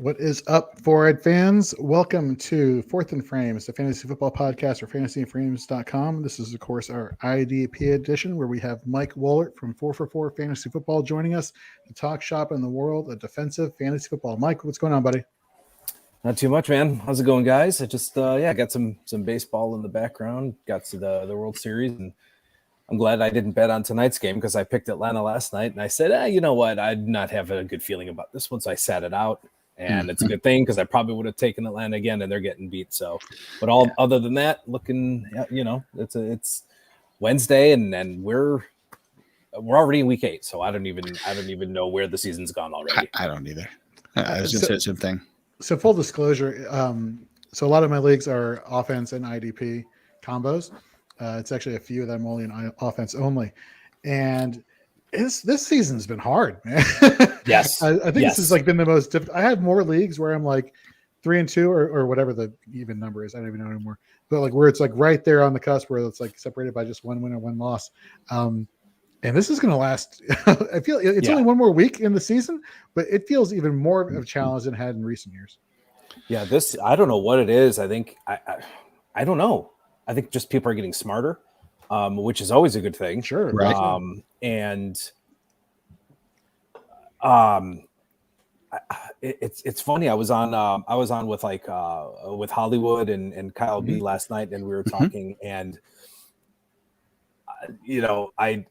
What is up, Forward fans? Welcome to Fourth and Frames, the fantasy football podcast for fantasyandframes.com. This is, of course, our IDP edition where we have MIke Woellert from 4for4 Fantasy Football joining us to talk shop in the world of defensive fantasy football. Mike, what's going on, buddy? Not too much, man. How's it going, guys? I just got some baseball in the background. Got to the World Series, and I'm glad I didn't bet on tonight's game because I picked Atlanta last night, and I said, you know what? I did not have a good feeling about this one, so I sat it out, and it's a good thing because I probably would have taken Atlanta again, and they're getting beat. So, but other than that, looking, it's Wednesday, and we're already in week 8, so I don't even know where the season's gone already. I don't either. I was going to say the same thing. So full disclosure, so a lot of my leagues are offense and IDP combos. It's actually a few that I'm only in offense only. And this season's been hard, man. Yes. I think this has been the most difficult. I have more leagues where I'm like 3-2 or whatever the even number is. I don't even know anymore. But like where it's like right there on the cusp where it's like separated by just one win or one loss. And this is going to last. I feel it's only one more week in the season, but it feels even more of a challenge than it had in recent years. Yeah, I don't know what it is. I think I don't know. I think just people are getting smarter, which is always a good thing. Sure. Right. It's funny. I was on with with Hollywood and Kyle B last night, and we were talking, and I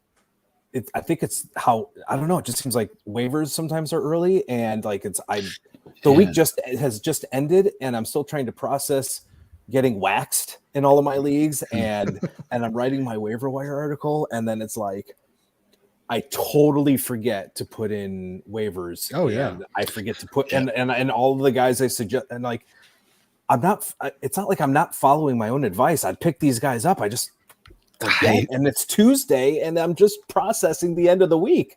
think it's how, I don't know. It just seems like waivers sometimes are early, and like the week has just ended, and I'm still trying to process getting waxed in all of my leagues, and I'm writing my waiver wire article, and then it's like I totally forget to put in waivers. Oh yeah, and I forget to put and all of the guys I suggest, and like it's not like I'm not following my own advice. I'd pick these guys up. I just forget, and it's Tuesday, and I'm just processing the end of the week.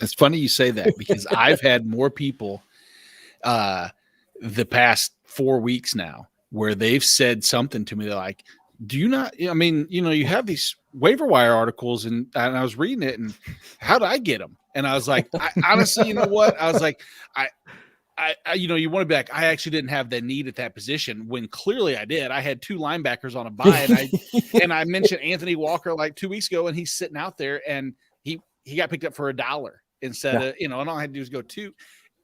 It's funny you say that because I've had more people the past 4 weeks now where they've said something to me. They're like, do you not, I mean, you have these waiver wire articles and I was reading it, and how do I get them? And I was like, honestly, you know what? I was like, you want to be like, I actually didn't have the need at that position when clearly I did. I had 2 linebackers on a bye, and I mentioned Anthony Walker like 2 weeks ago, and he's sitting out there, and he got picked up for $1 instead of, and all I had to do was go 2.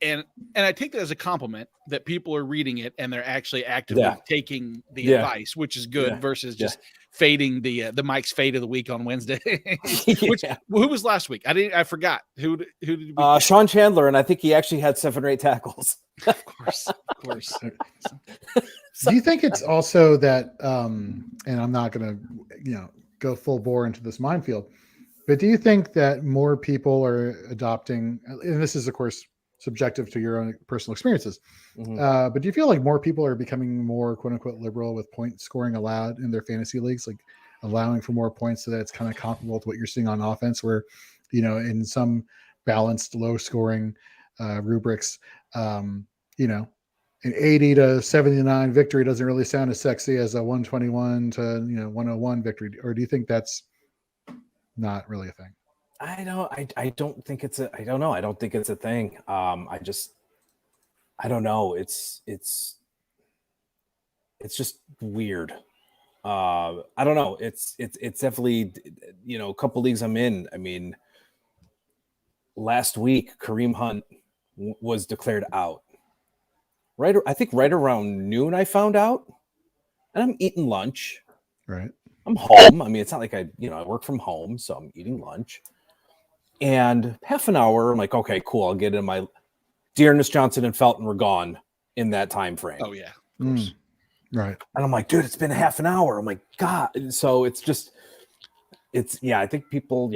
And I take that as a compliment that people are reading it and they're actually actively taking the advice, which is good versus just fading the Mike's fade of the week on Wednesday. Who was last week? I forgot. Who did we Sean Chandler, and I think he actually had 7 or 8 tackles. Of course. Do you think it's also that and I'm not going to go full bore into this minefield, but do you think that more people are adopting, and this is of course subjective to your own personal experiences, but do you feel like more people are becoming more quote unquote liberal with point scoring allowed in their fantasy leagues, like allowing for more points so that it's kind of comparable to what you're seeing on offense, where in some balanced low scoring rubrics, an 80 to 79 victory doesn't really sound as sexy as a 121 to 101 victory? Or do you think that's not really a thing? I don't think it's a thing. I don't know. It's just weird. I don't know. It's definitely, a couple leagues I'm in. I mean, last week, Kareem Hunt was declared out. I think right around noon, I found out, and I'm eating lunch. Right. I'm home. I mean, it's not like I work from home, so I'm eating lunch. And half an hour, I'm like, okay, cool. I'll get in my Dearness Johnson and Felton were gone in that time frame. Oh yeah, of course. Right. And I'm like, dude, it's been half an hour. I'm like, God. So I think people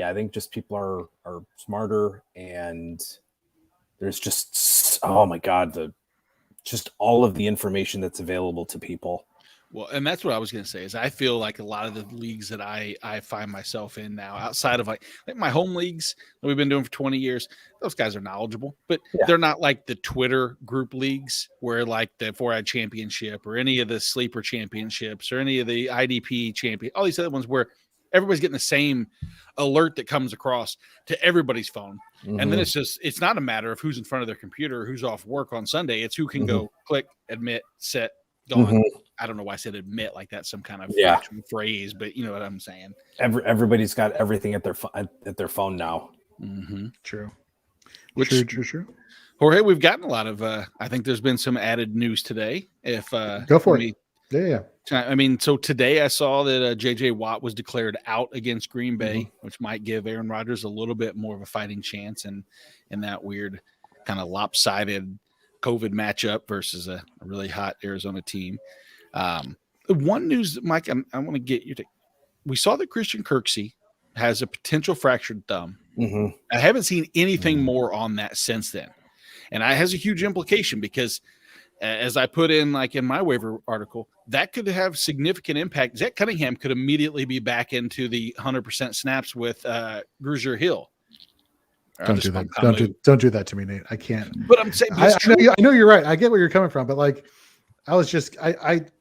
are smarter, and there's just, oh my God, just all of the information that's available to people. Well, and that's what I was going to say is I feel like a lot of the leagues that I find myself in now, outside of like my home leagues that we've been doing for 20 years, those guys are knowledgeable, but they're not like the Twitter group leagues where like the 4-Eyed Championship or any of the Sleeper Championships or any of the IDP champion, all these other ones where everybody's getting the same alert that comes across to everybody's phone. And then it's not a matter of who's in front of their computer or who's off work on Sunday. It's who can go click, admit, set, gone. I don't know why I said admit like that's some kind of actual phrase, but you know what I'm saying. Everybody's got everything at their phone now. True. True. Jorge, we've gotten a lot of. I think there's been some added news today. If go for it. Yeah. I mean, so today I saw that J.J. Watt was declared out against Green Bay, which might give Aaron Rodgers a little bit more of a fighting chance in that weird kind of lopsided COVID matchup versus a really hot Arizona team. The one news that, Mike, I want to get you to. We saw that Christian Kirksey has a potential fractured thumb. I haven't seen anything more on that since then. And that has a huge implication because as I put in like in my waiver article, that could have significant impact. Zach Cunningham could immediately be back into the 100% snaps with Grugier Hill. Don't do that. Don't do that to me, Nate. I can't. But I'm saying, I know you're right. I get where you're coming from, but like, I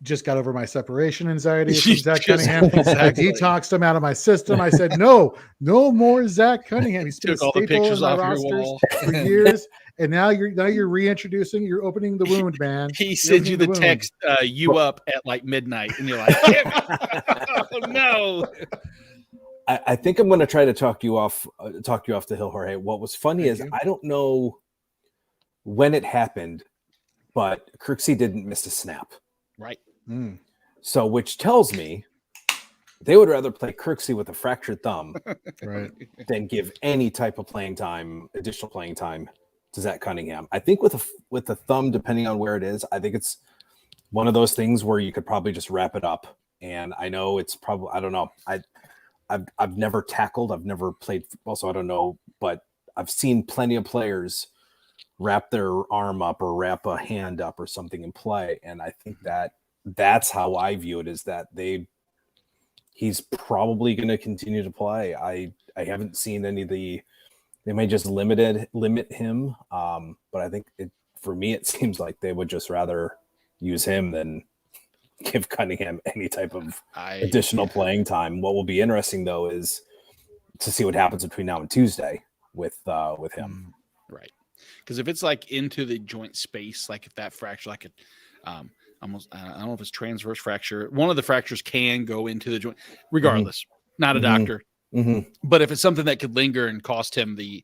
just got over my separation anxiety from Zach Cunningham. I detoxed him out of my system. I said, no more Zach Cunningham. He's been a staple in my rosters for years. And now you're reintroducing, you're opening the wound, man. He sends you the text, you up at like midnight, and you're like, oh no. I think I'm going to try to talk you off the hill, Jorge. What was funny is I don't know when it happened, but Kirksey didn't miss a snap. Right. So, which tells me they would rather play Kirksey with a fractured thumb than give any type of additional playing time to Zach Cunningham. I think with a thumb, depending on where it is, I think it's one of those things where you could probably just wrap it up. And I know it's probably, I don't know. I've never tackled. I've never played football, so I don't know. But I've seen plenty of players wrap their arm up or wrap a hand up or something in play. And I think that's how I view it, is that he's probably going to continue to play. I haven't seen any of they may just limit him. But I think for me, it seems like they would just rather use him than give Cunningham any type of additional playing time. What will be interesting though is to see what happens between now and Tuesday with him. Right. Because if it's like into the joint space, like if that fracture, like it, almost, I don't know if it's transverse fracture. One of the fractures can go into the joint, regardless. Not a doctor, but if it's something that could linger and cost him the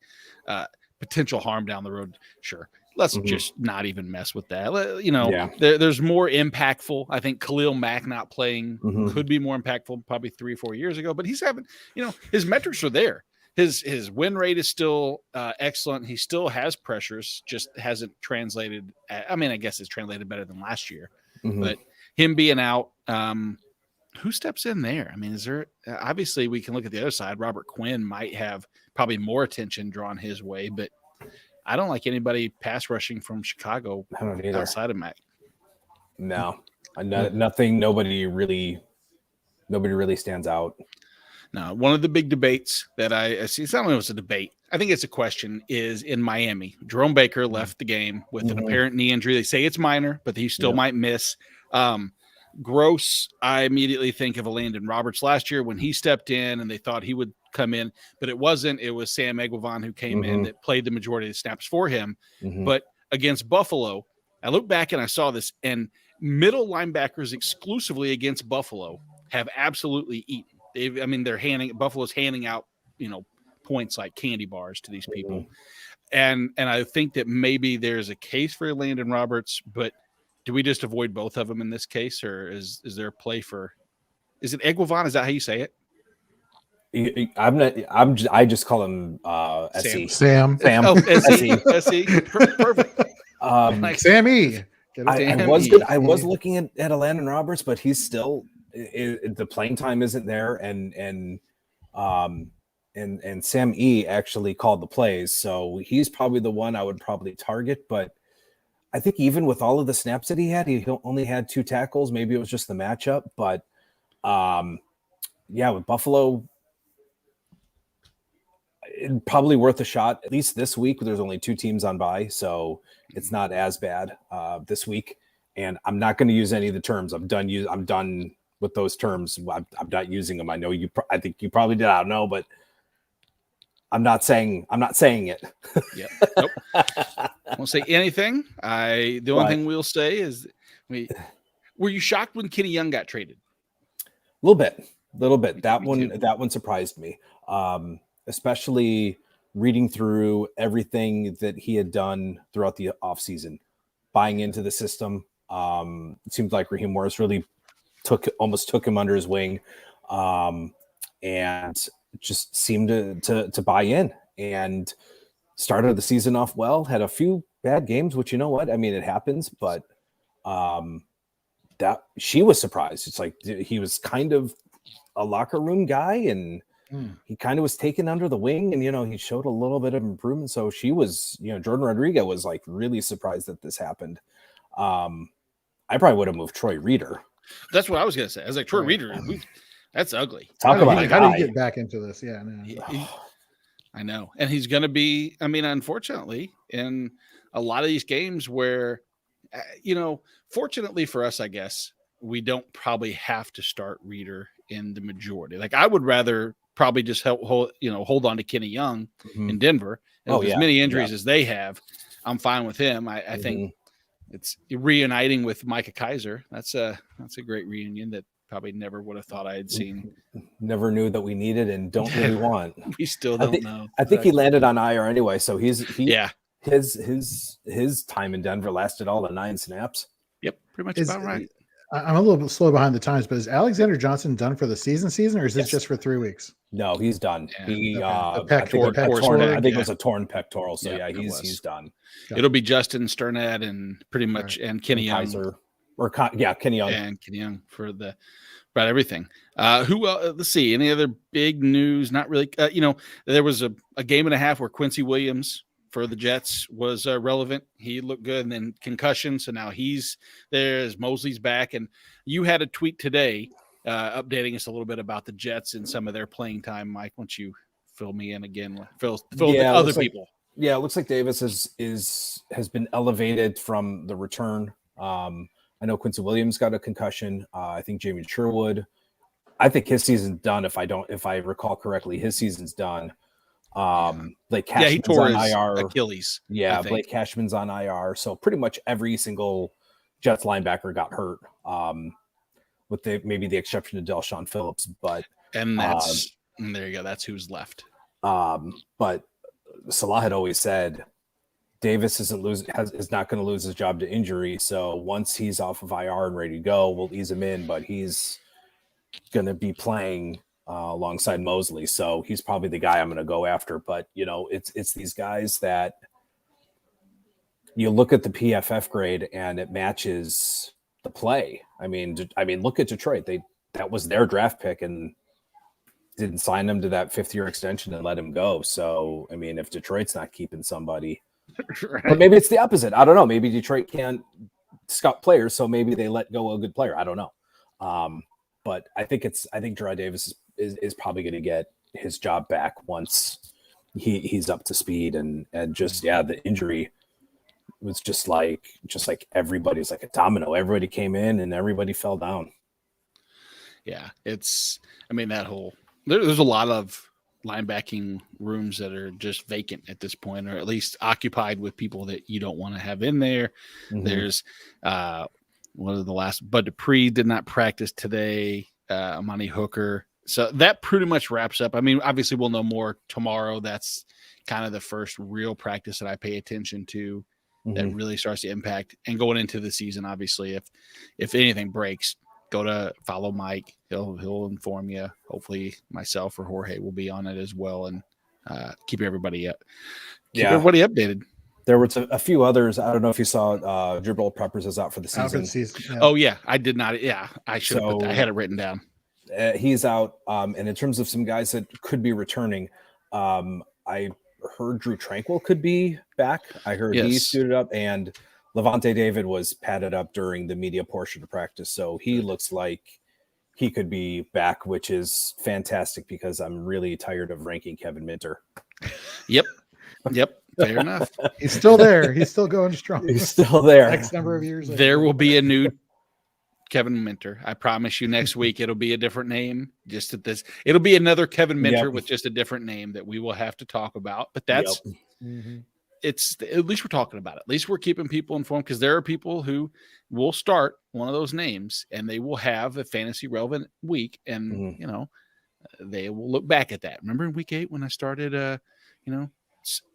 potential harm down the road, sure. Let's just not even mess with that. You know, there's more impactful. I think Khalil Mack not playing could be more impactful probably 3 or 4 years ago, but he's having, his metrics are there. His win rate is still excellent. He still has pressures, just hasn't translated. I mean, I guess it's translated better than last year, but him being out, who steps in there? I mean, is there, obviously we can look at the other side. Robert Quinn might have probably more attention drawn his way, but I don't like anybody pass rushing from Chicago outside of Mac. No, nothing. Nobody really stands out. Now, one of the big debates that I see, it's not only it's a debate, I think it's a question, is in Miami. Jerome Baker left the game with an apparent knee injury. They say it's minor, but he still might miss. Gross, I immediately think of a Landon Roberts last year when he stepped in and they thought he would come in, but it wasn't. It was Sam Eguavoen who came in that played the majority of the snaps for him. But against Buffalo, I look back and I saw this, and middle linebackers exclusively against Buffalo have absolutely eaten. Buffalo's handing out, points like candy bars to these people. And I think that maybe there's a case for Landon Roberts, but do we just avoid both of them in this case, or is there a play for, is it Eguavoen? Is that how you say it? I just call him SE. Sam. Oh, SE. Perfect. Sammy. I was looking at Landon Roberts, but he's still, the playing time isn't there, and Sam E actually called the plays, so he's probably the one I would probably target. But I think even with all of the snaps that he only had 2 tackles. Maybe it was just the matchup, but with Buffalo, probably worth a shot. At least this week, there's only 2 teams on bye, so it's not as bad this week. And I'm not going to use any of the terms. I'm done with those terms. I'm not using them. I know you. I think you probably did. I don't know, but I'm not saying it. Yeah. Nope. Won't say anything. The only thing we'll say is, were you shocked when Kenny Young got traded? A little bit. That one surprised me, especially reading through everything that he had done throughout the offseason, buying into the system. It seemed like Raheem Morris really almost took him under his wing, and just seemed to buy in, and started the season off well. Had a few bad games, which, you know what, I mean, it happens, but that she was surprised. It's like he was kind of a locker room guy, and he kind of was taken under the wing, and, you know, he showed a little bit of improvement. So she was, you know, Jordan Rodriguez was like really surprised that this happened. I probably would have moved Troy Reeder. That's what I was going to say. I was like, Troy Reeder, that's ugly. How do you get back into this? Yeah, I know. And he's going to be, I mean, unfortunately, in a lot of these games where, you know, fortunately for us, I guess, we don't probably have to start Reeder in the majority. Like, I would rather probably just hold on to Kenny Young in Denver. And with as many injuries as they have, I'm fine with him. I think it's reuniting with Micah Kiser. That's a great reunion that probably never would have thought I had seen. Never knew that we needed and don't really want. We still don't know. I think he landed on IR anyway, so his time in Denver lasted all the 9 snaps. Yep, pretty much about right. I'm a little bit slow behind the times, but is Alexander Johnson done for the season, or is this just for 3 weeks? No, he's done. Yeah. I think it was a torn pectoral. So he's done. It'll be Justin Sternad and pretty much and Kenny Young. Kenny Young and Kenny Young for about everything. Let's see. Any other big news? Not really. There was a game and a half where Quincy Williams for the Jets was relevant. He looked good, and then concussion. So now he's there as Mosley's back. And you had a tweet today updating us a little bit about the Jets and some of their playing time. Mike, why don't you fill me in again? Fill the other people. It looks like Davis has been elevated from the return. I know Quincy Williams got a concussion. I think Jamie Sherwood. I think his season's done. If I recall correctly, his season's done. Blake Cashman's he tore on his IR. Achilles. Yeah, Blake Cashman's on IR. So pretty much every single Jets linebacker got hurt, with maybe the exception of Delshon Phillips. But and that's there you go. That's who's left. But Salah had always said Davis is not going to lose his job to injury. So once he's off of IR and ready to go, we'll ease him in. But he's going to be playing alongside Mosley, so he's probably the guy I'm going to go after. But it's these guys that you look at the PFF grade and it matches the play. I mean, look at Detroit. That was their draft pick and didn't sign him to that 5th-year extension and let him go. So I mean, if Detroit's not keeping somebody, right. But maybe it's the opposite. I don't know. Maybe Detroit can't scout players, so maybe they let go a good player. I don't know. But I think Jarrad Davis is probably going to get his job back once he's up to speed, and just the injury was just like everybody's like a domino. Everybody came in and everybody fell down. Yeah, there's a lot of linebacking rooms that are just vacant at this point, or at least occupied with people that you don't want to have in there. There's one of the last, Bud Dupree did not practice today. Amani Hooker. So that pretty much wraps up. I mean, obviously we'll know more tomorrow. That's kind of the first real practice that I pay attention to that really starts to impact. And going into the season, obviously, if anything breaks, follow Mike. He'll inform you. Hopefully myself or Jorge will be on it as well, and keep everybody everybody updated. There were a few others. I don't know if you saw Jabril Peppers is out for the season. Yeah. Oh yeah, I did not. Yeah, I should have. I had it written down. He's out. And in terms of some guys that could be returning, I heard Drew Tranquil could be back. I heard he suited up, and Levante David was padded up during the media portion of practice. So he looks like he could be back, which is fantastic because I'm really tired of ranking Kevin Minter. Yep. Fair enough. He's still there. He's still going strong. He's still there. X number of years later. There will be a new Kevin Minter. I promise you next week it'll be a different name. Just at this, it'll be another Kevin Minter with just a different name that we will have to talk about. But that's it's at least we're talking about it. At least we're keeping people informed, because there are people who will start one of those names and they will have a fantasy relevant week, and they will look back at that. Remember in week 8 when I started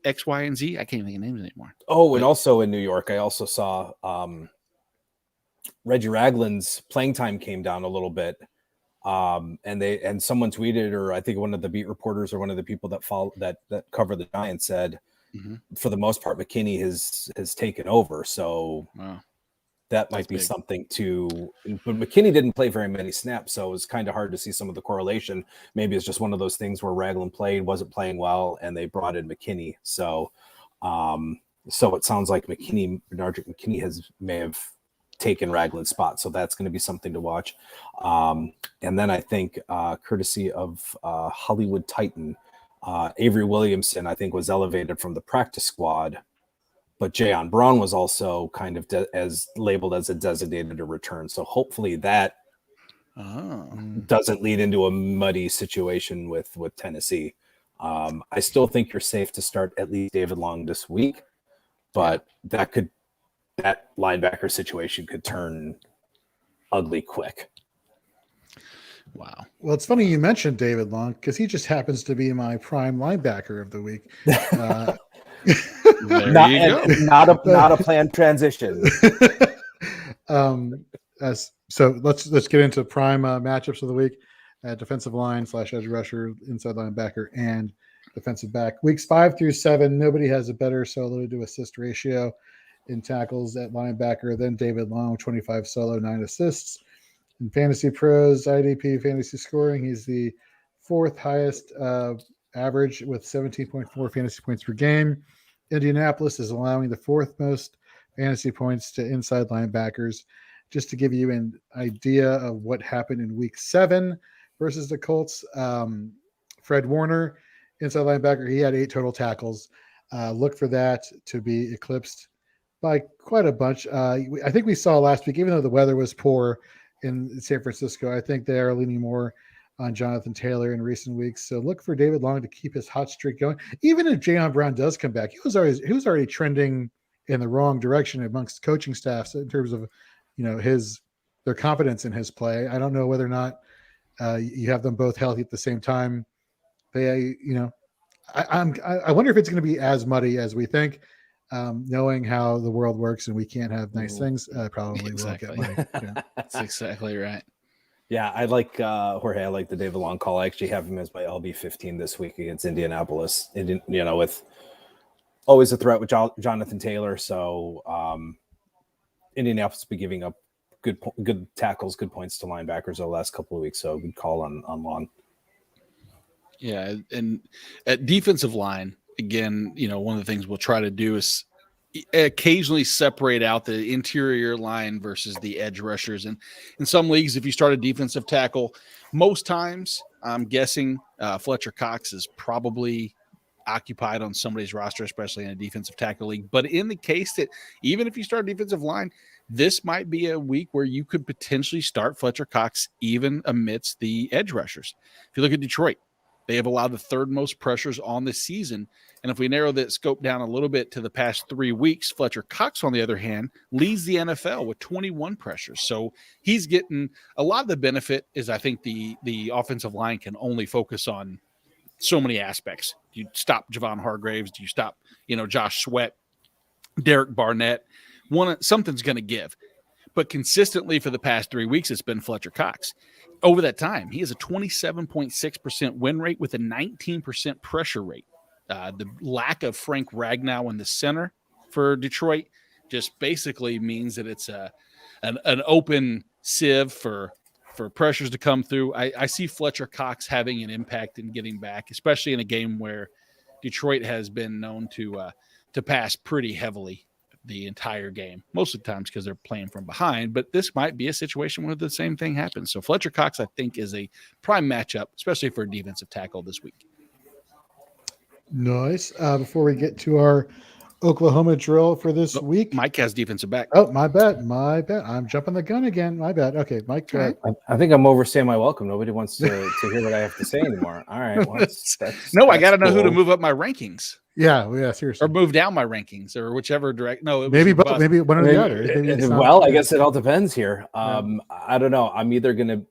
X, Y, and Z? I can't even think of names anymore. Oh, and also in New York, I also saw Reggie Ragland's playing time came down a little bit. And someone tweeted, or I think one of the beat reporters or one of the people that follow that cover the Giants said, for the most part, McKinney has taken over. So that might be something but McKinney didn't play very many snaps, so it was kind of hard to see some of the correlation. Maybe it's just one of those things where Ragland wasn't playing well, and they brought in McKinney. So, so it sounds like Bernard McKinney may have taken Ragland's spot. So that's going to be something to watch. And then I think, courtesy of Hollywood Titan, Avery Williamson, I think, was elevated from the practice squad, but Jayon Braun was also kind of as labeled as a designated to return. So hopefully that doesn't lead into a muddy situation with Tennessee. I still think you're safe to start at least David Long this week, but that linebacker situation could turn ugly quick. Wow. Well, it's funny you mentioned David Long, because he just happens to be my prime linebacker of the week. Not a planned transition. So let's get into prime matchups of the week at defensive line / edge rusher, inside linebacker, and defensive back. Weeks 5 through 7, nobody has a better solo to assist ratio in tackles at linebacker than David Long, 25 solo, 9 assists. In Fantasy Pros, IDP fantasy scoring, he's the 4th highest average with 17.4 fantasy points per game. Indianapolis is allowing the 4th most fantasy points to inside linebackers. Just to give you an idea of what happened in week 7 versus the Colts, Fred Warner, inside linebacker, he had 8 total tackles. Look for that to be eclipsed by quite a bunch. I think we saw last week, even though the weather was poor in San Francisco, I think they are leaning more on Jonathan Taylor in recent weeks. So look for David Long to keep his hot streak going. Even if Jayon Braun does come back, he was already trending in the wrong direction amongst coaching staffs in terms of their confidence in his play. I don't know whether or not you have them both healthy at the same time. I wonder if it's going to be as muddy as we think. Knowing how the world works and we can't have nice things, probably will get money. Yeah. That's exactly right. Yeah, I like Jorge. I like the David Long call. I actually have him as my LB 15 this week against Indianapolis. With always a threat with Jonathan Taylor. So Indianapolis has been giving up good tackles, good points to linebackers over the last couple of weeks. So good call on Long. Yeah, and at defensive line, again, one of the things we'll try to do is occasionally separate out the interior line versus the edge rushers. And in some leagues, if you start a defensive tackle, most times I'm guessing Fletcher Cox is probably occupied on somebody's roster, especially in a defensive tackle league. But in the case that even if you start defensive line, this might be a week where you could potentially start Fletcher Cox even amidst the edge rushers. If you look at Detroit, they have allowed the 3rd most pressures on the season. And if we narrow that scope down a little bit to the past 3 weeks, Fletcher Cox, on the other hand, leads the NFL with 21 pressures. So he's getting a lot of the benefit. Is I think the offensive line can only focus on so many aspects. Do you stop Javon Hargraves? Do you stop, Josh Sweat, Derek Barnett? Something's going to give. But consistently for the past 3 weeks, it's been Fletcher Cox. Over that time, he has a 27.6% win rate with a 19% pressure rate. The lack of Frank Ragnow in the center for Detroit just basically means that it's an open sieve for pressures to come through. I see Fletcher Cox having an impact in getting back, especially in a game where Detroit has been known to pass pretty heavily the entire game, most of the times because they're playing from behind. But this might be a situation where the same thing happens. So Fletcher Cox, I think, is a prime matchup, especially for a defensive tackle this week. Nice. Before we get to our Oklahoma drill for this week. Mike has defensive back. Oh, my bad. I'm jumping the gun again. My bad. Okay, Mike, go ahead. I think I'm overstaying my welcome. Nobody wants to hear what I have to say anymore. All right. Well, I got to know who to move up my rankings. Yeah, seriously. Or move down my rankings, or whichever direction. No, maybe one or the other. I guess it all depends here. I don't know. I'm either gonna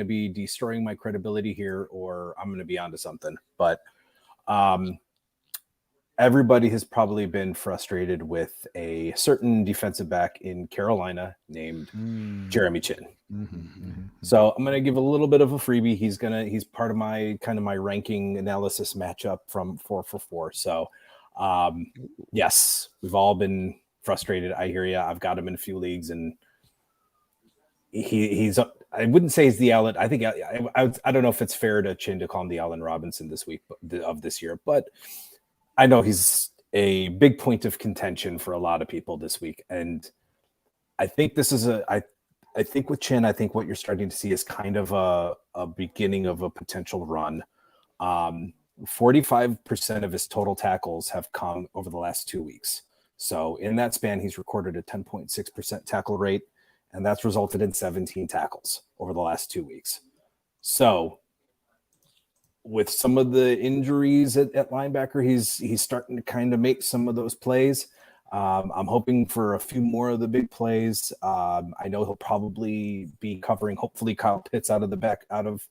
be destroying my credibility here, or I'm gonna be onto something. But everybody has probably been frustrated with a certain defensive back in Carolina named Jeremy Chin. So I'm going to give a little bit of a freebie. He's part of my ranking analysis matchup from 4 for 4. So yes, we've all been frustrated. I hear you. I've got him in a few leagues, and he's I wouldn't say he's the Allen. I think I don't know if it's fair to Chin to call him the Allen Robinson this week of this year, but I know he's a big point of contention for a lot of people this week. And I think this is I think with Chin, I think what you're starting to see is kind of a beginning of a potential run. 45% of his total tackles have come over the last 2 weeks. So in that span, he's recorded a 10.6% tackle rate, and that's resulted in 17 tackles over the last 2 weeks. So with some of the injuries at linebacker, he's starting to kind of make some of those plays. I'm hoping for a few more of the big plays. I know he'll probably be covering, hopefully, Kyle Pitts out of the back, out of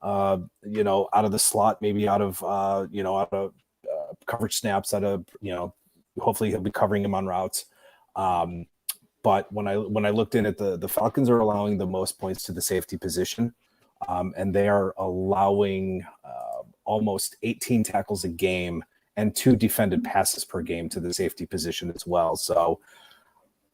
the slot, maybe out of coverage snaps, hopefully he'll be covering him on routes. But when I looked in at the Falcons are allowing the most points to the safety position. And they are allowing almost 18 tackles a game and 2 defended passes per game to the safety position as well. So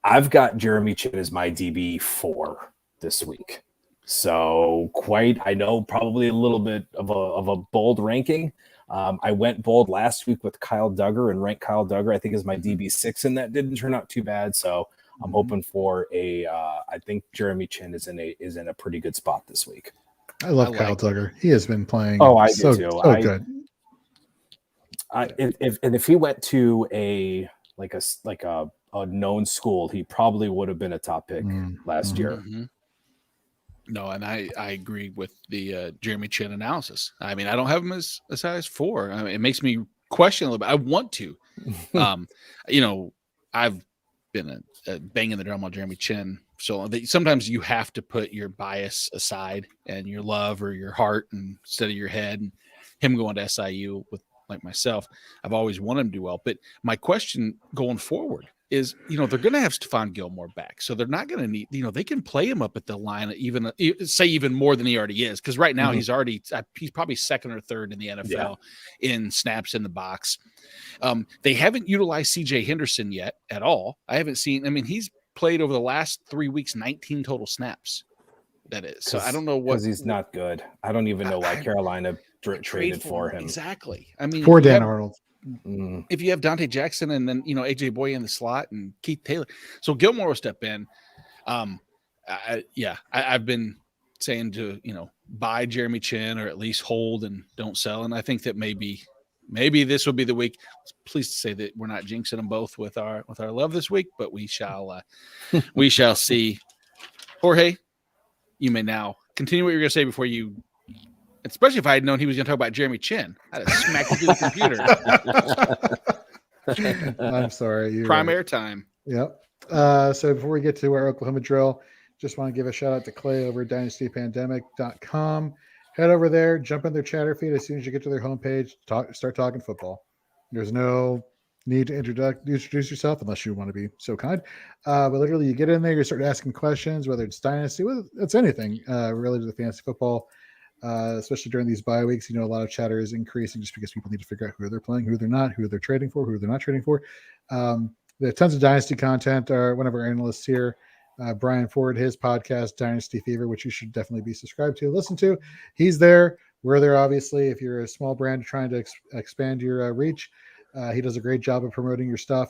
I've got Jeremy Chin as my DB4 this week. So I know probably a little bit of a bold ranking. I went bold last week with Kyle Duggar and ranked Kyle Duggar, I think, as my DB6, and that didn't turn out too bad. So I'm hoping for I think Jeremy Chin is in a pretty good spot this week. I love Kyle Duggar. He has been playing. Oh, I so, do too. So good. If he went to a known school, he probably would have been a top pick last year. Mm-hmm. No, and I agree with the Jeremy Chin analysis. I mean, I don't have him as high as 4. I mean, it makes me question a little bit. I want to. I've been banging the drum on Jeremy Chin. So sometimes you have to put your bias aside and your love or your heart instead of your head. And him going to SIU with like myself, I've always wanted him to do well. But my question going forward is, they're going to have Stephon Gilmore back. So they're not going to need, they can play him up at the line, even more than he already is. Because right now he's probably second or third in the NFL in snaps in the box. They haven't utilized CJ Henderson yet at all. I haven't seen, he's played over the last 3 weeks, 19 total snaps. That is. So I don't know what. Because he's not good. I don't even know why Carolina traded for him. Exactly. For Dan Arnold. If you have Dante Jackson and then, AJ Boye in the slot and Keith Taylor. So Gilmore will step in. I've been saying to, buy Jeremy Chin or at least hold and don't sell. And I think that maybe this will be the week. Pleased to say that we're not jinxing them both with our love this week, but we shall see. Jorge, you may now continue what you're going to say before you, especially if I had known he was going to talk about Jeremy Chin. I'd have smacked you through the computer. I'm sorry. Prime airtime. Yep. So before we get to our Oklahoma drill, just want to give a shout out to Clay over at dynastypandemic.com. Head over there, jump in their chatter feed as soon as you get to their homepage, start talking football. There's no need to introduce yourself unless you want to be so kind. But literally, you get in there, you start asking questions, whether it's Dynasty, whether it's anything related to fantasy football, especially during these bye weeks. A lot of chatter is increasing just because people need to figure out who they're playing, who they're not, who they're trading for, who they're not trading for. There are tons of Dynasty content. One of our analysts here, Brian Ford, his podcast, Dynasty Fever, which you should definitely be subscribed to, listen to. He's there. We're there, obviously. If you're a small brand trying to expand your reach, he does a great job of promoting your stuff.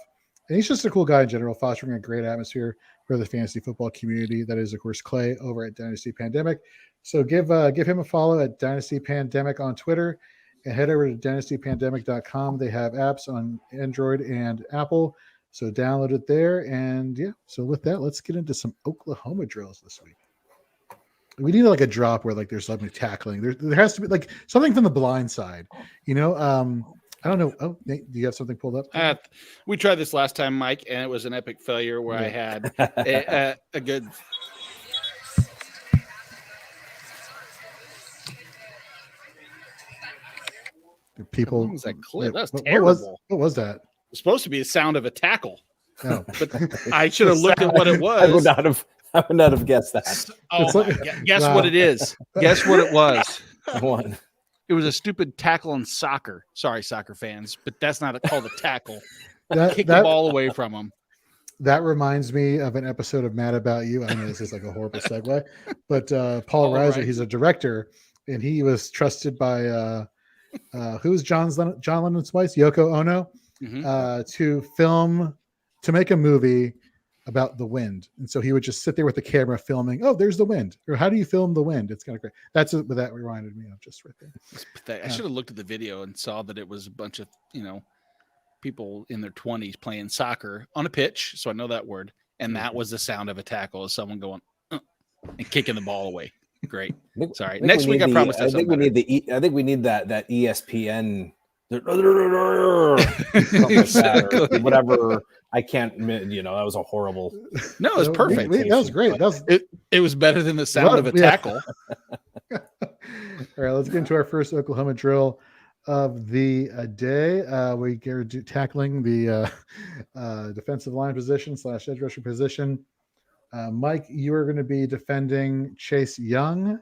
And he's just a cool guy in general, fostering a great atmosphere for the fantasy football community. That is, of course, Clay over at Dynasty Pandemic. So give him a follow at Dynasty Pandemic on Twitter. And head over to dynastypandemic.com. They have apps on Android and Apple. So download it there. And yeah, so with that, let's get into some Oklahoma drills this week. We need like a drop where like there's something tackling. There has to be like something from the blind side, you know. I don't know. Oh, Nate, do you have something pulled up? We tried this last time, Mike, and it was an epic failure where I had a good. People. What was that clip? That was What terrible. What was that? It's supposed to be the sound of a tackle. Oh. But I should have looked at what it was. I would not have guessed that. Oh, guess what it is. Guess what it was. One. It was a stupid tackle in soccer. Sorry, soccer fans, but that's not called a tackle. Kick the ball away from them. That reminds me of an episode of Mad About You. I know this is like a horrible segue, but Paul Reiser, he's a director, and he was trusted by who's John Lennon's wife, Yoko Ono, to make a movie about the wind. And so he would just sit there with the camera filming, oh, there's the wind. Or how do you film the wind? It's kind of great. That's what that reminded me of just right there. I should have looked at the video and saw that it was a bunch of, people in their 20s playing soccer on a pitch. So I know that word. And that was the sound of a tackle, is someone going and kicking the ball away. Great. Sorry. Next week, I promise. I think we need I think we need that ESPN whatever. I can't, that was a horrible. No, it was perfect. That was great. It was better than the sound of a tackle. All right, let's get into our first Oklahoma drill of the day. We get tackling the defensive line position / edge rusher position. Mike, you are going to be defending Chase Young,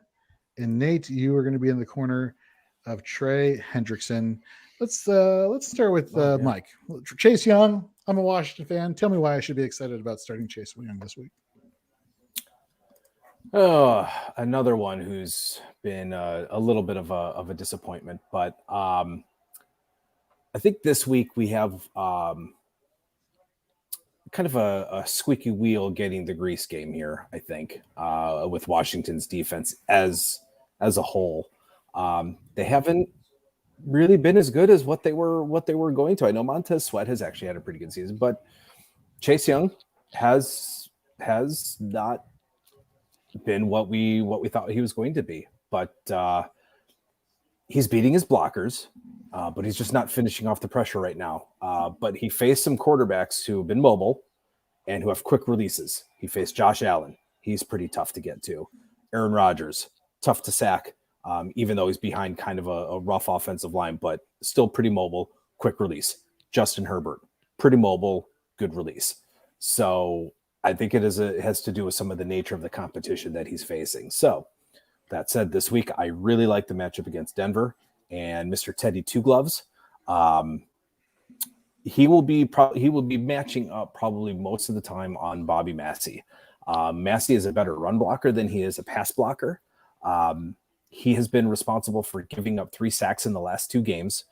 and Nate, you are going to be in the corner of Trey Hendrickson. Let's start with Mike. Chase Young. I'm a Washington fan. Tell me why I should be excited about starting Chase Young this week. Oh, another one who's been a little bit of a disappointment, but I think this week we have kind of a squeaky wheel getting the grease game here. I think with Washington's defense as a whole, they haven't really been as good as what they were going to. I know Montez Sweat has actually had a pretty good season, but Chase Young has not been what we thought he was going to be. But he's beating his blockers, but he's just not finishing off the pressure right now. But he faced some quarterbacks who have been mobile and who have quick releases. He faced Josh Allen. He's pretty tough to get to. Aaron Rodgers, tough to sack. Even though he's behind kind of a rough offensive line, but still pretty mobile, quick release. Justin Herbert, pretty mobile, good release. So I think it has to do with some of the nature of the competition that he's facing. So that said, this week, I really like the matchup against Denver and Mr. Teddy Two Gloves. He will be matching up probably most of the time on Bobby Massey. Massey is a better run blocker than he is a pass blocker. He has been responsible for giving up 3 sacks in the last 2 games.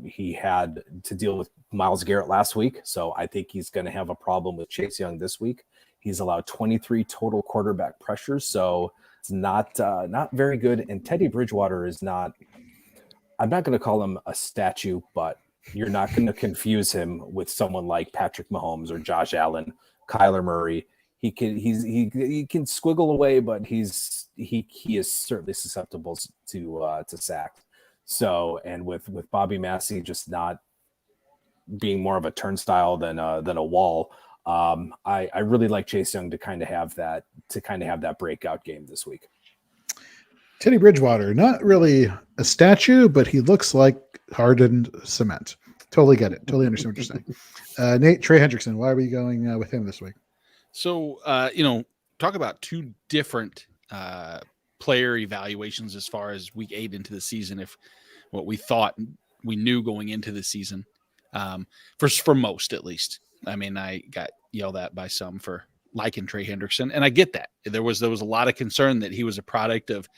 He had to deal with Myles Garrett last week, so I think he's going to have a problem with Chase Young this week. He's allowed 23 total quarterback pressures, so it's not very good. And Teddy Bridgewater is not – I'm not going to call him a statue, but you're not going to confuse him with someone like Patrick Mahomes or Josh Allen, Kyler Murray. He can squiggle away, but he is certainly susceptible to sack. So, and with Bobby Massey just not being more of a turnstile than a wall, I really like Chase Young to kind of have that breakout game this week. Teddy Bridgewater, not really a statue, but he looks like hardened cement. Totally get it. Totally understand what you're saying. Nate, Trey Hendrickson, why are we going with him this week? So, talk about 2 different player evaluations as far as week 8 into the season. If what we thought we knew going into the season, for most at least. I mean, I got yelled at by some for liking Trey Hendrickson, and I get that. There was a lot of concern that he was a product of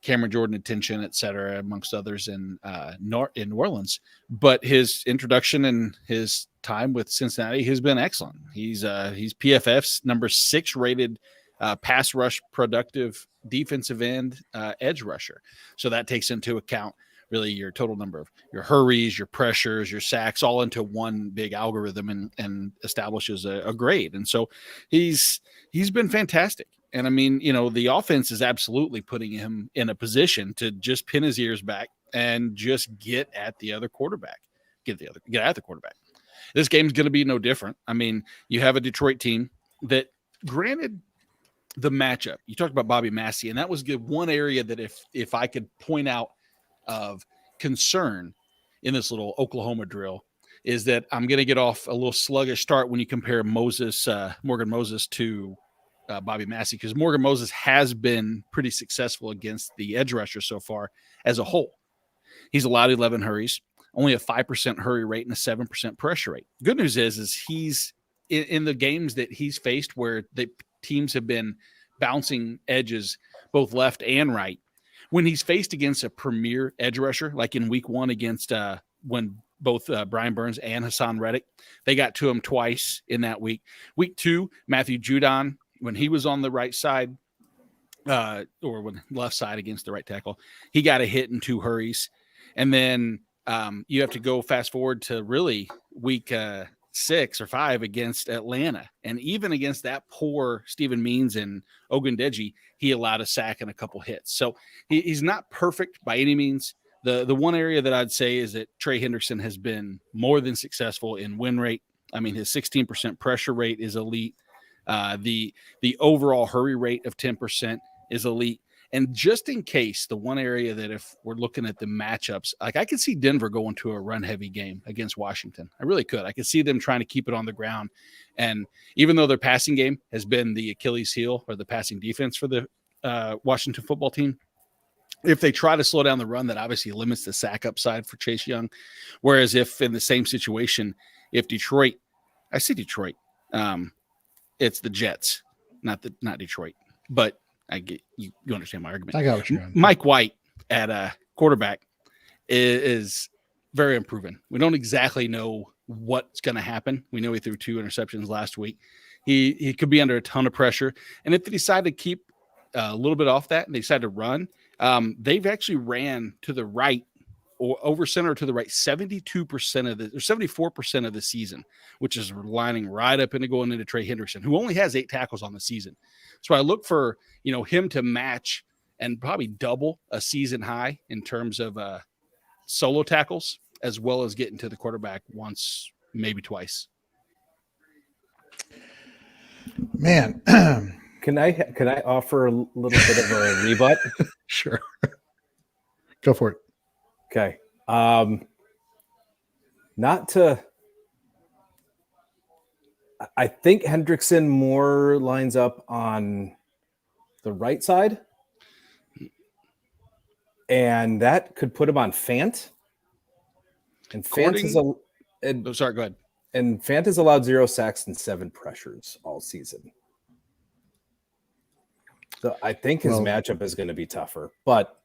Cameron Jordan attention, et cetera, amongst others in New Orleans. But his introduction and his time with Cincinnati has been excellent. He's PFF's number 6 rated pass rush productive defensive end edge rusher. So that takes into account really your total number of your hurries, your pressures, your sacks, all into one big algorithm and establishes a grade. And so he's been fantastic. And I mean, the offense is absolutely putting him in a position to just pin his ears back and just get at the other quarterback, get at the quarterback. This game's going to be no different. I mean, you have a Detroit team that, granted, the matchup, you talked about Bobby Massey, and that was one area that if I could point out of concern in this little Oklahoma drill, is that I'm going to get off a little sluggish start when you compare Morgan Moses to Bobby Massey, because Morgan Moses has been pretty successful against the edge rusher so far as a whole. He's allowed 11 hurries, only a 5% hurry rate and a 7% pressure rate. Good news is he's in the games that he's faced where the teams have been bouncing edges both left and right. When he's faced against a premier edge rusher, like in week 1 against when both Brian Burns and Hassan Reddick, they got to him twice in that week. Week 2, Matthew Judon, when he was on the right side, or when left side against the right tackle, he got a hit in 2 hurries. And then you have to go fast forward to really week 6 or 5 against Atlanta. And even against that poor Stephen Means and Ogundeji, he allowed a sack and a couple hits. So he's not perfect by any means. The one area that I'd say is that Trey Hendrickson has been more than successful in win rate. I mean, his 16% pressure rate is elite. The overall hurry rate of 10% is elite. And just in case, the one area that if we're looking at the matchups, like I could see Denver going to a run-heavy game against Washington. I really could. I could see them trying to keep it on the ground. And even though their passing game has been the Achilles heel or the passing defense for the Washington football team, if they try to slow down the run, that obviously limits the sack upside for Chase Young. Whereas if in the same situation, if Detroit, I see Detroit, it's the Jets, not Detroit, but I get you understand my argument. I got what you're going. MIke White at quarterback is very improving. We don't exactly know what's going to happen. We know he threw 2 interceptions last week. He could be under a ton of pressure. And if they decide to keep a little bit off that and they decide to run, they've actually ran to the right or over center to the right 72% of the or 74% of the season, which is lining right up into going into Trey Hendrickson, who only has 8 tackles on the season. So I look for him to match and probably double a season high in terms of solo tackles, as well as getting to the quarterback once, maybe twice. Man, Can I offer a little bit of a rebut? sure. Go for it. Okay. I think Hendrickson more lines up on the right side, and that could put him on Fant. And Fant sorry, go ahead. And Fant has allowed 0 sacks and 7 pressures all season. So I think his matchup is going to be tougher, but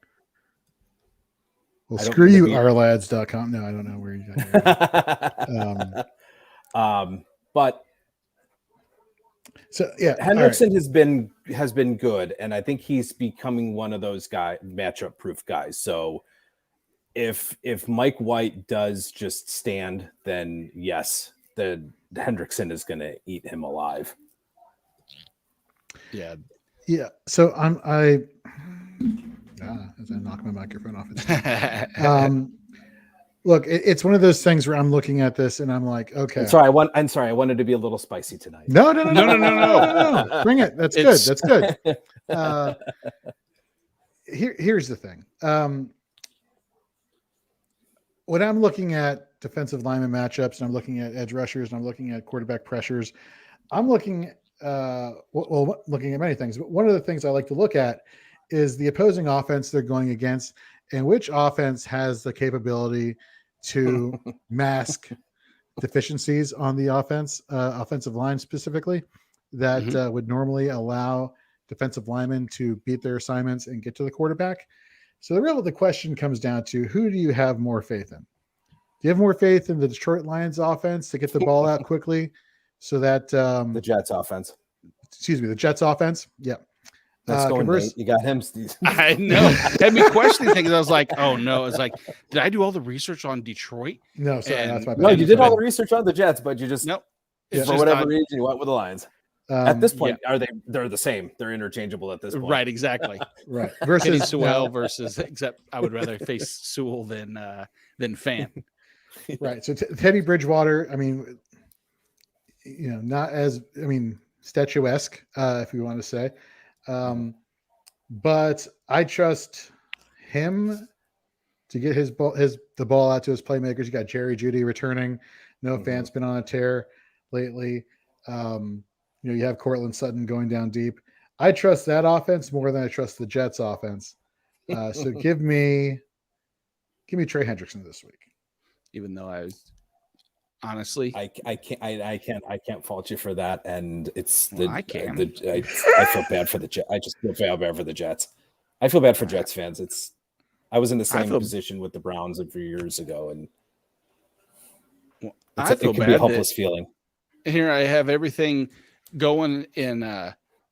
screw you, ourlads.com. No, I don't know where you got it. But so yeah, Hendrickson has been good, and I think he's becoming one of those matchup proof guys. So if MIke White does just stand, then yes, the Hendrickson is going to eat him alive. Yeah. Yeah. So as I knock my microphone off. Look, it's one of those things where I'm looking at this and I'm like, okay. I'm sorry. I wanted to be a little spicy tonight. No. Bring it. That's good. That's good. Here's the thing. When I'm looking at defensive lineman matchups and I'm looking at edge rushers and I'm looking at quarterback pressures, I'm looking looking at many things, but one of the things I like to look at is the opposing offense they're going against and which offense has the capability to mask deficiencies on the offensive line specifically that would normally allow defensive linemen to beat their assignments and get to the quarterback. So the question comes down to, who do you have more faith in? Do you have more faith in the Detroit Lions offense to get the ball out quickly so that the Jets offense? Excuse me, the Jets offense. Yeah. Let's go, converse- Nate. You got him, Steve. I know. Had me questioning things. I was like, oh no. It's like, did I do all the research on Detroit? No, sorry, And- that's my bad. No, you did all the Sorry. research on the Jets, but you just Nope. Yeah. It's for just whatever not- reason you went with the Lions. At this point, yeah. they're the same. They're interchangeable at this point. Right, exactly. right Kenny versus Sewell now- versus, except I would rather face Sewell than Fan. right. So Teddy Bridgewater, I mean, not as statuesque, if you want to say, but I trust him to get the ball out to his playmakers. You got Jerry Jeudy returning. No Fant's been on a tear lately. You have Cortland Sutton going down deep. I trust that offense more than I trust the Jets offense. So give me Trey Hendrickson this week. Even though I was honestly, I can't fault you for that. And it's I can. I feel bad for the Jets. I just feel bad for the Jets. I feel bad for Jets fans. I was in the same position with the Browns a few years ago, and I feel it can bad be a helpless feeling. Here I have everything going in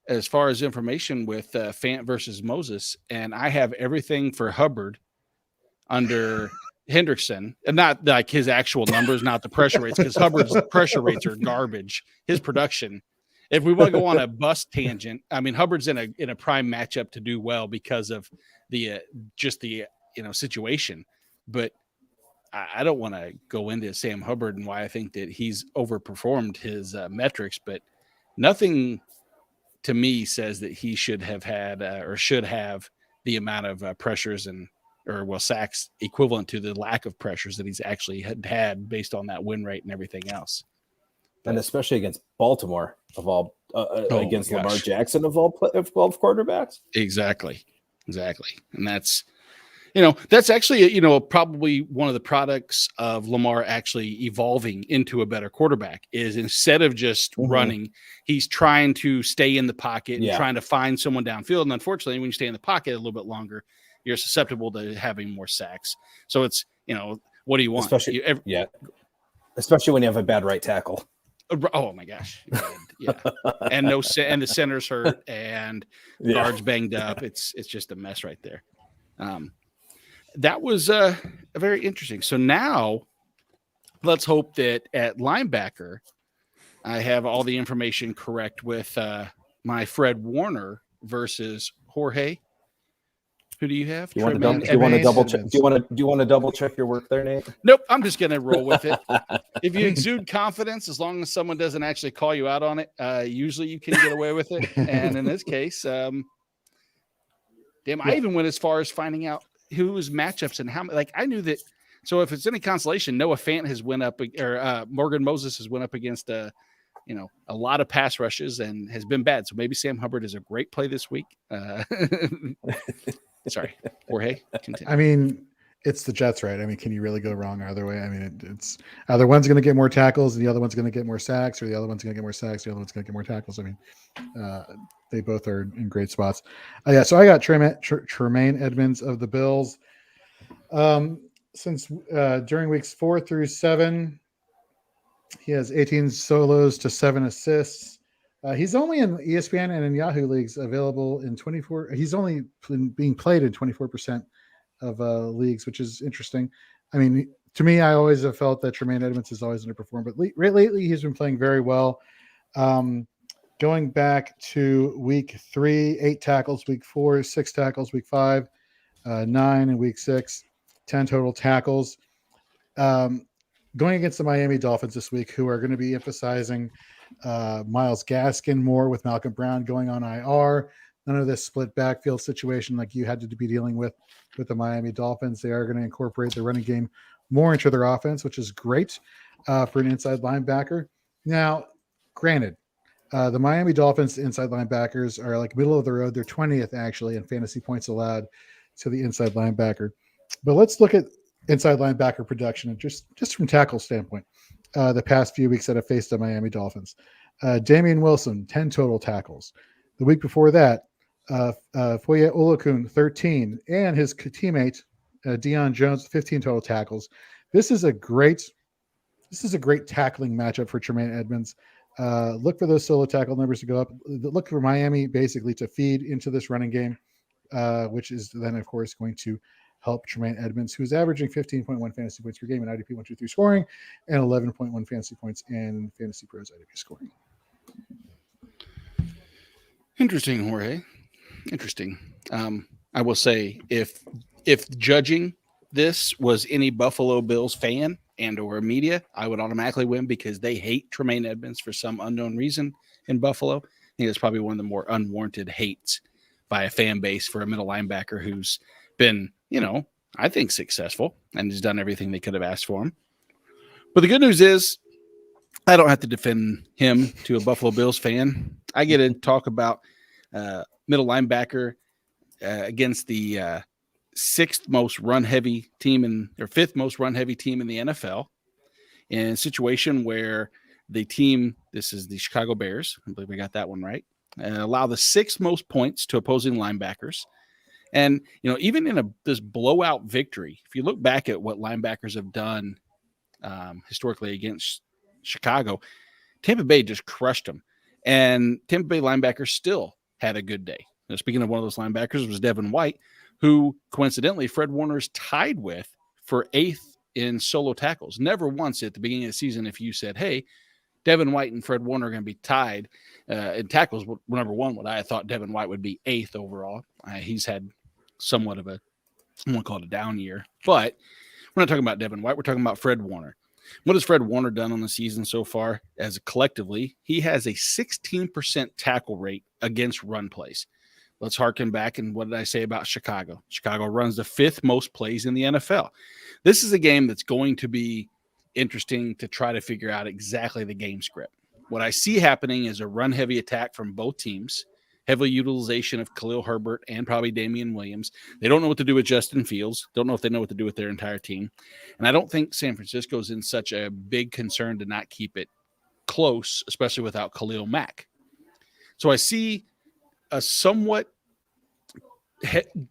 as far as information with Fant versus Moses, and I have everything for Hubbard under Hendrickson, and not like his actual numbers, not the pressure rates, because Hubbard's pressure rates are garbage. His production. If we want to go on a bust tangent, I mean Hubbard's in a prime matchup to do well because of the situation, but I don't want to go into Sam Hubbard and why I think that he's overperformed his metrics, but nothing to me says that he should have had or should have the amount of pressures sacks equivalent to the lack of pressures that he's actually had based on that win rate and everything else. And especially against Baltimore of all, against Lamar Jackson of all 12 quarterbacks. Exactly. And that's actually, probably one of the products of Lamar actually evolving into a better quarterback is instead of just running, he's trying to stay in the pocket and trying to find someone downfield. And unfortunately, when you stay in the pocket a little bit longer, you're susceptible to having more sacks. So it's, what do you want? Especially when you have a bad right tackle. Oh my gosh. Yeah. And the center's hurt and guards banged up. It's just a mess right there. That was a very interesting. So now let's hope that at linebacker, I have all the information correct with my Fred Warner versus Jorge. Who do you have? Do you want to double check? Do you want to double check your work there, Nate? Nope. I'm just going to roll with it. If you exude confidence, as long as someone doesn't actually call you out on it, usually you can get away with it. And in this case, I even went as far as finding out whose matchups and how. Like I knew that. So if it's any consolation, Noah Fant has went up, or Morgan Moses has went up against a lot of pass rushes and has been bad. So maybe Sam Hubbard is a great play this week. Sorry, Jorge. Continue. I mean, it's the Jets, right? I mean, can you really go wrong either way? I mean, it's either one's going to get more tackles and the other one's going to get more sacks, or the other one's going to get more sacks, the other one's going to get more tackles. I mean, they both are in great spots. So I got Tremaine Edmonds of the Bills. Since during weeks 4 through 7, he has 18 solos to 7 assists. He's only in ESPN and in Yahoo leagues available in 24. He's only being played in 24% of leagues, which is interesting. I mean, to me, I always have felt that Tremaine Edmonds has always underperformed, but lately he's been playing very well. Going back to week 3, 8 tackles, week 4, 6 tackles, week 5, 9 in week 6, 10 total tackles. Going against the Miami Dolphins this week, who are going to be emphasizing Myles Gaskin more with Malcolm Brown going on IR. None of this split backfield situation like you had to be dealing with the Miami Dolphins. They are going to incorporate the running game more into their offense, which is great for an inside linebacker. Now, granted, the Miami Dolphins inside linebackers are like middle of the road. They're 20th actually in fantasy points allowed to the inside linebacker. But let's look at inside linebacker production and just from tackle standpoint. The past few weeks that have faced the Miami Dolphins. Damian Wilson, 10 total tackles. The week before that, Foye Olokun, 13, and his teammate, Deion Jones, 15 total tackles. This is a great tackling matchup for Tremaine Edmonds. Look for those solo tackle numbers to go up. Look for Miami basically to feed into this running game, which is then, of course, going to help Tremaine Edmonds, who's averaging 15.1 fantasy points per game in IDP 123 scoring and 11.1 fantasy points in Fantasy Pros IDP scoring. Interesting, Jorge. Interesting. I will say, if judging this was any Buffalo Bills fan and or media, I would automatically win because they hate Tremaine Edmonds for some unknown reason in Buffalo. I think it's probably one of the more unwarranted hates by a fan base for a middle linebacker who's been, I think successful and has done everything they could have asked for him. But the good news is I don't have to defend him to a Buffalo Bills fan. I get to talk about middle linebacker against the fifth most run heavy team in the NFL, in a situation where the team, this is the Chicago Bears, I believe we got that one right, allow the sixth most points to opposing linebackers. And, even in this blowout victory, if you look back at what linebackers have done historically against Chicago, Tampa Bay just crushed them. And Tampa Bay linebackers still had a good day. Now, speaking of one of those linebackers was Devon White, who coincidentally Fred Warner's tied with for 8th in solo tackles. Never once at the beginning of the season, if you said, hey, Devon White and Fred Warner are going to be tied in tackles, number one, what I thought Devon White would be 8th overall. He's had somewhat of I won't call it a down year, but we're not talking about Devon White. We're talking about Fred Warner. What has Fred Warner done on the season so far? As collectively, he has a 16% tackle rate against run plays. Let's harken back. And what did I say about Chicago? Chicago runs the 5th most plays in the NFL. This is a game that's going to be interesting to try to figure out exactly the game script. What I see happening is a run-heavy attack from both teams, heavy utilization of Khalil Herbert and probably Damian Williams. They don't know what to do with Justin Fields. Don't know if they know what to do with their entire team. And I don't think San Francisco's in such a big concern to not keep it close, especially without Khalil Mack. So I see a somewhat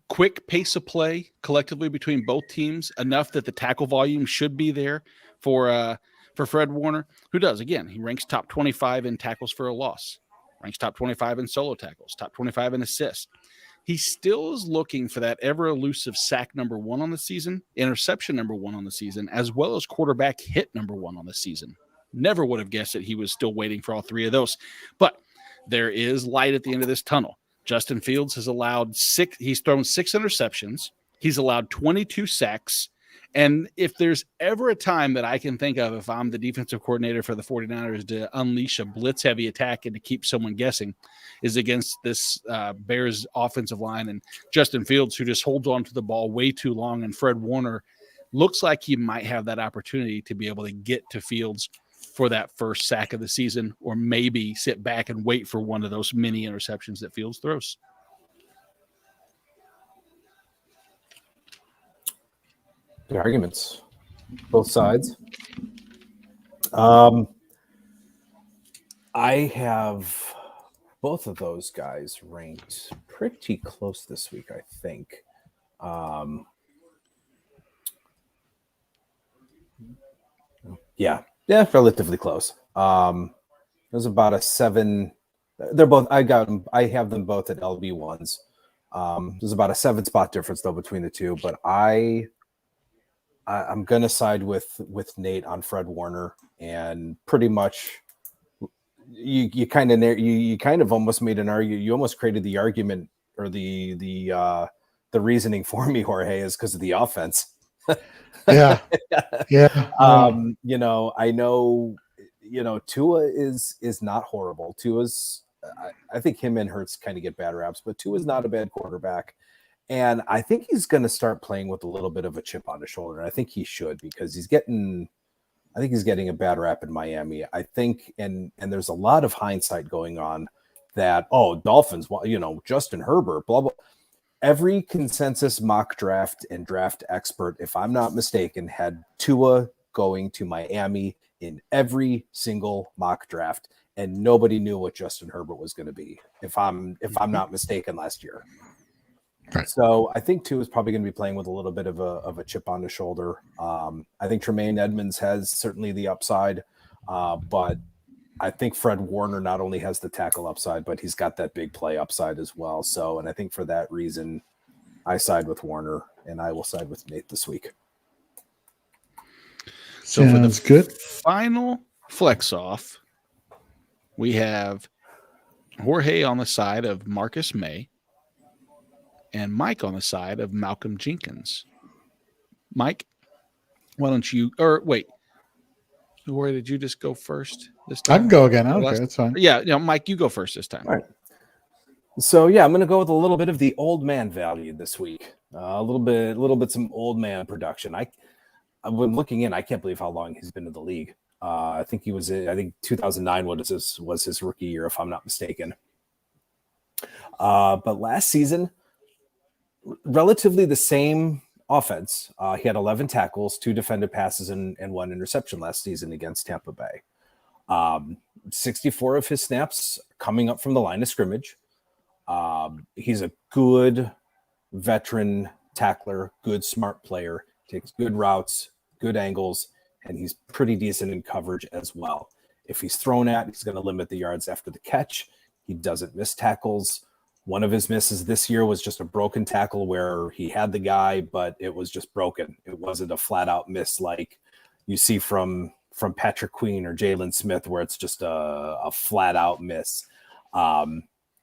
quick pace of play collectively between both teams, enough that the tackle volume should be there for Fred Warner, who does. Again, he ranks top 25 in tackles for a loss, ranks top 25 in solo tackles, top 25 in assists. He still is looking for that ever elusive sack number 1 on the season, interception number 1 on the season, as well as quarterback hit number 1 on the season. Never would have guessed that he was still waiting for all 3 of those. But there is light at the end of this tunnel. Justin Fields has allowed 6. He's thrown 6 interceptions. He's allowed 22 sacks. And if there's ever a time that I can think of, if I'm the defensive coordinator for the 49ers, to unleash a blitz-heavy attack and to keep someone guessing, is against this Bears offensive line and Justin Fields, who just holds on to the ball way too long. And Fred Warner looks like he might have that opportunity to be able to get to Fields for that first sack of the season, or maybe sit back and wait for one of those mini interceptions that Fields throws. The arguments, both sides. I have both of those guys ranked pretty close this week, I think. Yeah, relatively close. There's about a 7. They're both. I have them both at LB1s. There's about a 7 spot difference though between the two, but I'm going to side with Nate on Fred Warner, and pretty much you kind of almost made an argument. You almost created the argument, or the reasoning for me, Jorge, is because of the offense. Yeah. I know, Tua is not horrible. Tua's, I think him and Hurts kind of get bad raps, but Tua's not a bad quarterback. And I think he's going to start playing with a little bit of a chip on his shoulder. And I think he should, because he's getting a bad rap in Miami. I think, and there's a lot of hindsight going on that, Dolphins, Justin Herbert, blah, blah. Every consensus mock draft and draft expert, if I'm not mistaken, had Tua going to Miami in every single mock draft. And nobody knew what Justin Herbert was going to be, if I'm not mistaken, last year. Right. So I think Tua is probably going to be playing with a little bit of a chip on the shoulder. I think Tremaine Edmonds has certainly the upside, but I think Fred Warner not only has the tackle upside, but he's got that big play upside as well. So, and I think for that reason, I side with Warner, and I will side with Nate this week. So for the good. final flex off, we have Jorge on the side of Marcus May and Mike on the side of Malcolm Jenkins. Mike, why don't you, or wait, Jorge, did you just go first this time? I can go again. I don't care. That's fine. Yeah, Mike, you go first this time. All right. So yeah, I'm going to go with a little bit of the old man value this week. A little bit some old man production. I've been looking in. I can't believe how long he's been in the league. I think 2009 was his rookie year, if I'm not mistaken. But last season, relatively the same offense. He had 11 tackles, 2 defended passes, and 1 interception last season against Tampa Bay. 64 of his snaps coming up from the line of scrimmage. He's a good veteran tackler, good smart player, takes good routes, good angles, and he's pretty decent in coverage as well. If he's thrown at, he's going to limit the yards after the catch. He doesn't miss tackles. One of his misses this year was just a broken tackle where he had the guy, but it was just broken. It wasn't a flat out miss like you see from Patrick Queen or Jalen Smith, where it's just a flat out miss.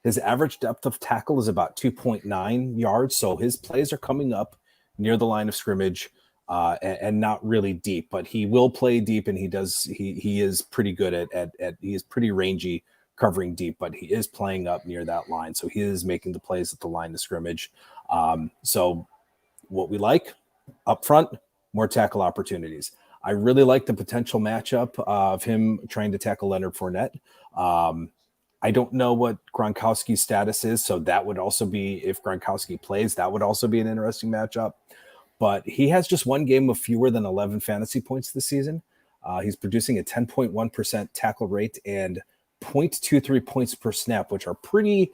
His average depth of tackle is about 2.9 yards. So his plays are coming up near the line of scrimmage and not really deep, but he will play deep, and he is pretty good at he is pretty rangy covering deep, but he is playing up near that line. So he is making the plays at the line of scrimmage. So what we like up front, more tackle opportunities. I really like the potential matchup of him trying to tackle Leonard Fournette. I don't know what Gronkowski's status is, so that would also be, if Gronkowski plays, that would also be an interesting matchup. But he has just one game of fewer than 11 fantasy points this season. He's producing a 10.1% tackle rate and 0.23 points per snap, which are pretty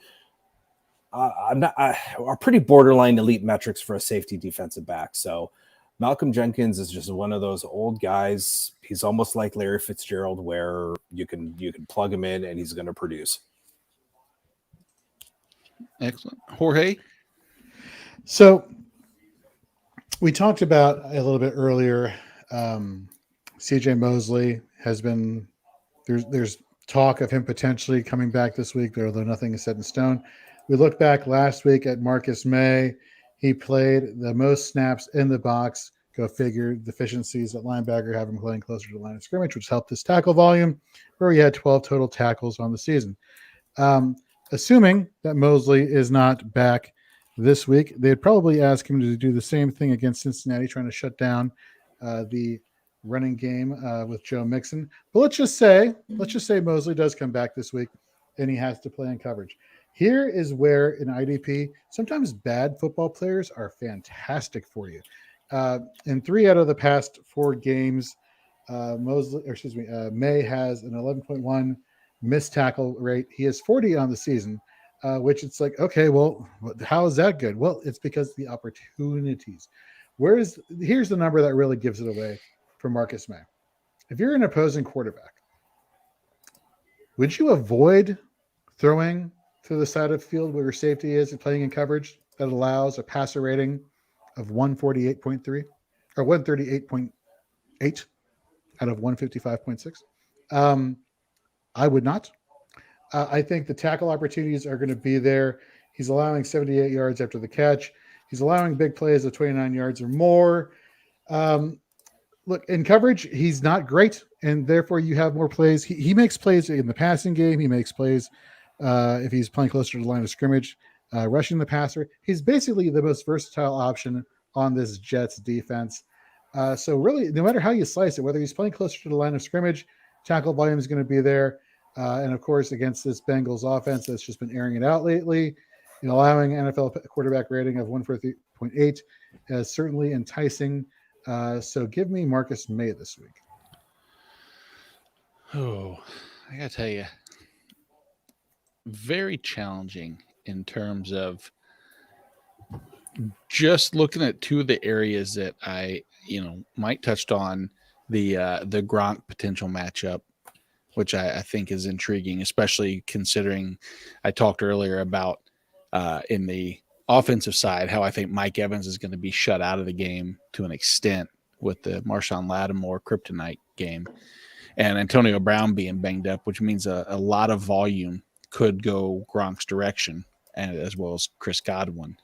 borderline elite metrics for a safety defensive back. So Malcolm Jenkins is just one of those old guys. He's almost like Larry Fitzgerald, where you can plug him in and he's going to produce. Excellent. Jorge? So we talked about a little bit earlier. CJ Mosley has been there's talk of him potentially coming back this week, although nothing is set in stone. We look back last week at Marcus May. He played the most snaps in the box. Go figure. Deficiencies at linebacker have him playing closer to the line of scrimmage, which helped his tackle volume, where he had 12 total tackles on the season. Assuming that Mosley is not back this week, they'd probably ask him to do the same thing against Cincinnati, trying to shut down the running game with Joe Mixon. But let's just say Mosley does come back this week and he has to play in coverage. Here is where in IDP, sometimes bad football players are fantastic for you. In 3 out of the past 4 games, May has an 11.1 missed tackle rate. He is 40 on the season, which it's like, okay, well, how is that good? Well, it's because the opportunities. Here's the number that really gives it away for Marcus May. If you're an opposing quarterback, would you avoid throwing to the side of the field where your safety is and playing in coverage that allows a passer rating of 148.3 or 138.8 out of 155.6? I would not. I think the tackle opportunities are going to be there. He's allowing 78 yards after the catch. He's allowing big plays of 29 yards or more. Look, in coverage, he's not great, and therefore you have more plays. He makes plays in the passing game. He makes plays if he's playing closer to the line of scrimmage, rushing the passer. He's basically the most versatile option on this Jets defense. So really, no matter how you slice it, whether he's playing closer to the line of scrimmage, tackle volume is going to be there. And, of course, against this Bengals offense that's just been airing it out lately, allowing NFL quarterback rating of 143.8 is certainly enticing. So give me Marcus May this week. Oh, I got to tell you, very challenging in terms of just looking at 2 of the areas that Mike touched on, the Gronk potential matchup. which I think is intriguing, especially considering I talked earlier about in the offensive side how I think Mike Evans is going to be shut out of the game to an extent with the Marshawn Lattimore kryptonite game, and Antonio Brown being banged up, which means a lot of volume could go Gronk's direction, and as well as Chris Godwin.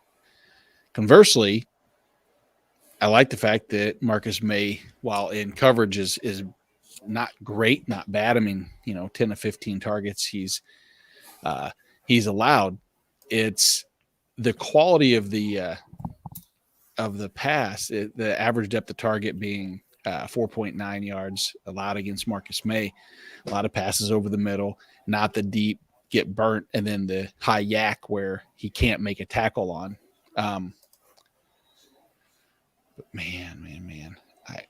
Conversely, I like the fact that Marcus May, while in coverage, is not great, not bad. I mean, 10 to 15 targets he's allowed. It's the quality of the pass, the average depth of target being 4.9 yards allowed against Marcus May. A lot of passes over the middle, not the deep, get burnt, and then the high yak where he can't make a tackle on. But man, I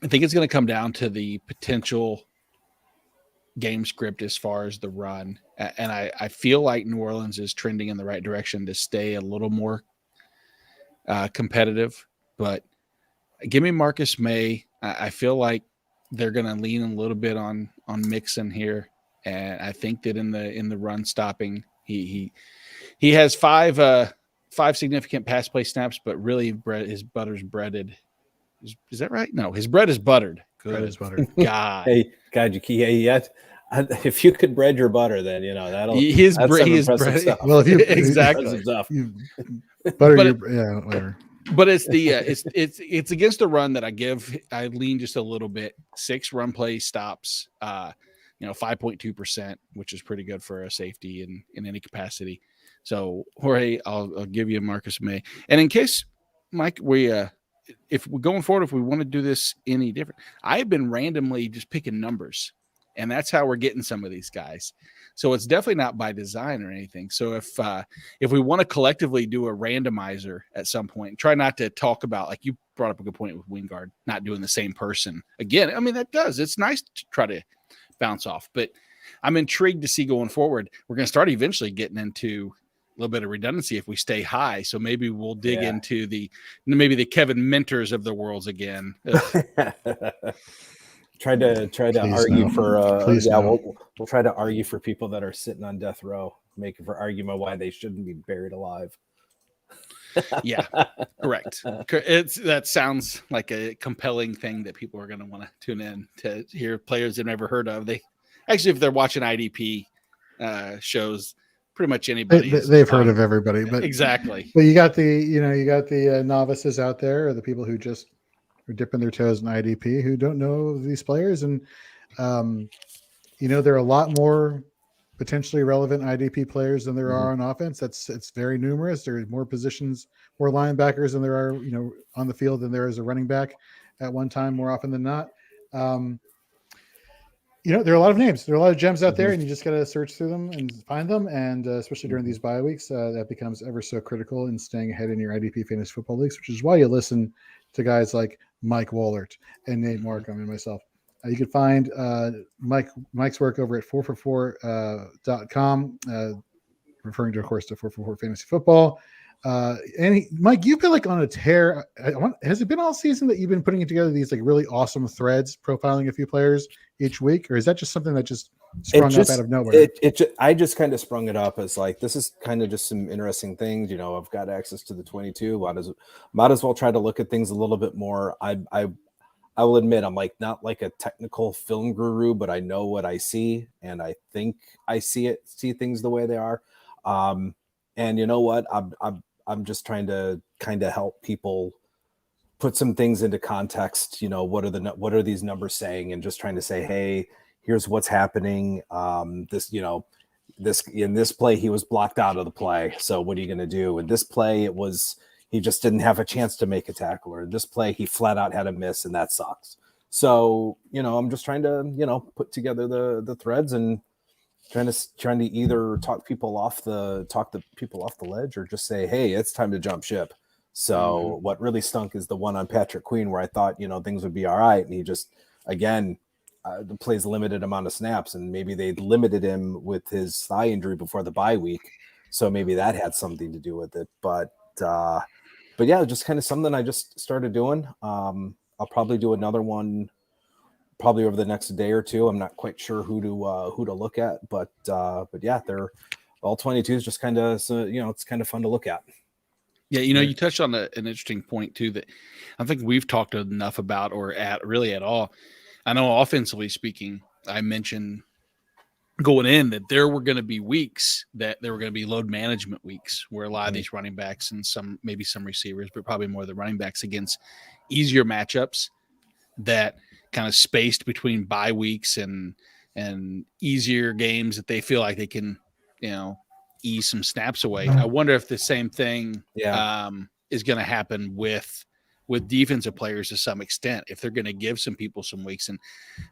think it's going to come down to the potential game script as far as the run. And I feel like New Orleans is trending in the right direction to stay a little more competitive. But give me Marcus May. I feel like they're going to lean a little bit on Mixon here. And I think that in the run stopping, he has five significant pass play snaps, but really his butter's breaded. Is that right? No, his bread is buttered. Good. Bread is buttered. God. Hey, God, if you could bread your butter, then that's impressive stuff. Well, if you exactly butter but your whatever. But it's the it's against the run that I lean just a little bit. 6 run play stops, 5.2%, which is pretty good for a safety in any capacity. So Jorge, I'll give you Marcus May. And in case, Mike, if we're going forward, if we want to do this any different, I've been randomly just picking numbers, and that's how we're getting some of these guys. So it's definitely not by design or anything. So if we want to collectively do a randomizer at some point, try not to talk about, like you brought up a good point with Wingard, not doing the same person again. I mean, it's nice to try to bounce off, but I'm intrigued to see going forward. We're going to start eventually getting into a little bit of redundancy if we stay high. So maybe we'll dig into the Kevin Mentors of the worlds again. Try to Please argue no. for Please no. we'll try to argue for people that are sitting on death row, making for argument why they shouldn't be buried alive. Yeah, correct. That sounds like a compelling thing that people are going to want to tune in to hear players they've never heard of. They actually, if they're watching IDP shows, pretty much anybody they've heard of everybody, but exactly. But you got the novices out there, or the people who just are dipping their toes in IDP who don't know these players, and there are a lot more potentially relevant IDP players than there are on offense. It's very numerous. There's more positions, more linebackers than there are, on the field than there is a running back at one time, more often than not. There are a lot of names. There are a lot of gems out there, and you just got to search through them and find them. And especially during these bye weeks, that becomes ever so critical in staying ahead in your IDP fantasy football leagues, which is why you listen to guys like MIke Woellert and Nate Markham and myself. You can find Mike's work over at 4for4.com, referring to, of course, to 4for4 Fantasy Football. Mike, you've been like on a tear. Has it been all season that you've been putting together these like really awesome threads profiling a few players each week, or is that just something that just sprung up out of nowhere? I just kind of sprung it up as like, this is kind of just some interesting things. I've got access to the 22. Might as well try to look at things a little bit more. I will admit I'm like not like a technical film guru, but I know what I see, and I think I see things the way they are. And you know what? I'm just trying to kind of help people put some things into context. What are these numbers saying, and just trying to say, hey, here's what's happening. This in this play, he was blocked out of the play. So what are you going to do? In this play, he just didn't have a chance to make a tackle, or in this play, he flat out had a miss, and that sucks. So, I'm just trying to, put together the threads and trying to either talk people off the ledge, or just say, hey, it's time to jump ship. So what really stunk is the one on Patrick Queen, where I thought, things would be all right. And he just, again, plays a limited amount of snaps, and maybe they limited him with his thigh injury before the bye week. So maybe that had something to do with it. But yeah, just kind of something I just started doing. I'll probably do another one probably over the next day or two. I'm not quite sure who to look at, but yeah, they're all 22 is just kind of, so, it's kind of fun to look at. Yeah, you touched on an interesting point too that I think we've talked enough about or at all. I know offensively speaking, I mentioned going in that there were going to be weeks that there were going to be load management weeks where a lot of these running backs and maybe some receivers, but probably more the running backs against easier matchups that kind of spaced between bye weeks and easier games that they feel like they can, ease some snaps away. I wonder if the same thing is going to happen with defensive players to some extent, if they're going to give some people some weeks. And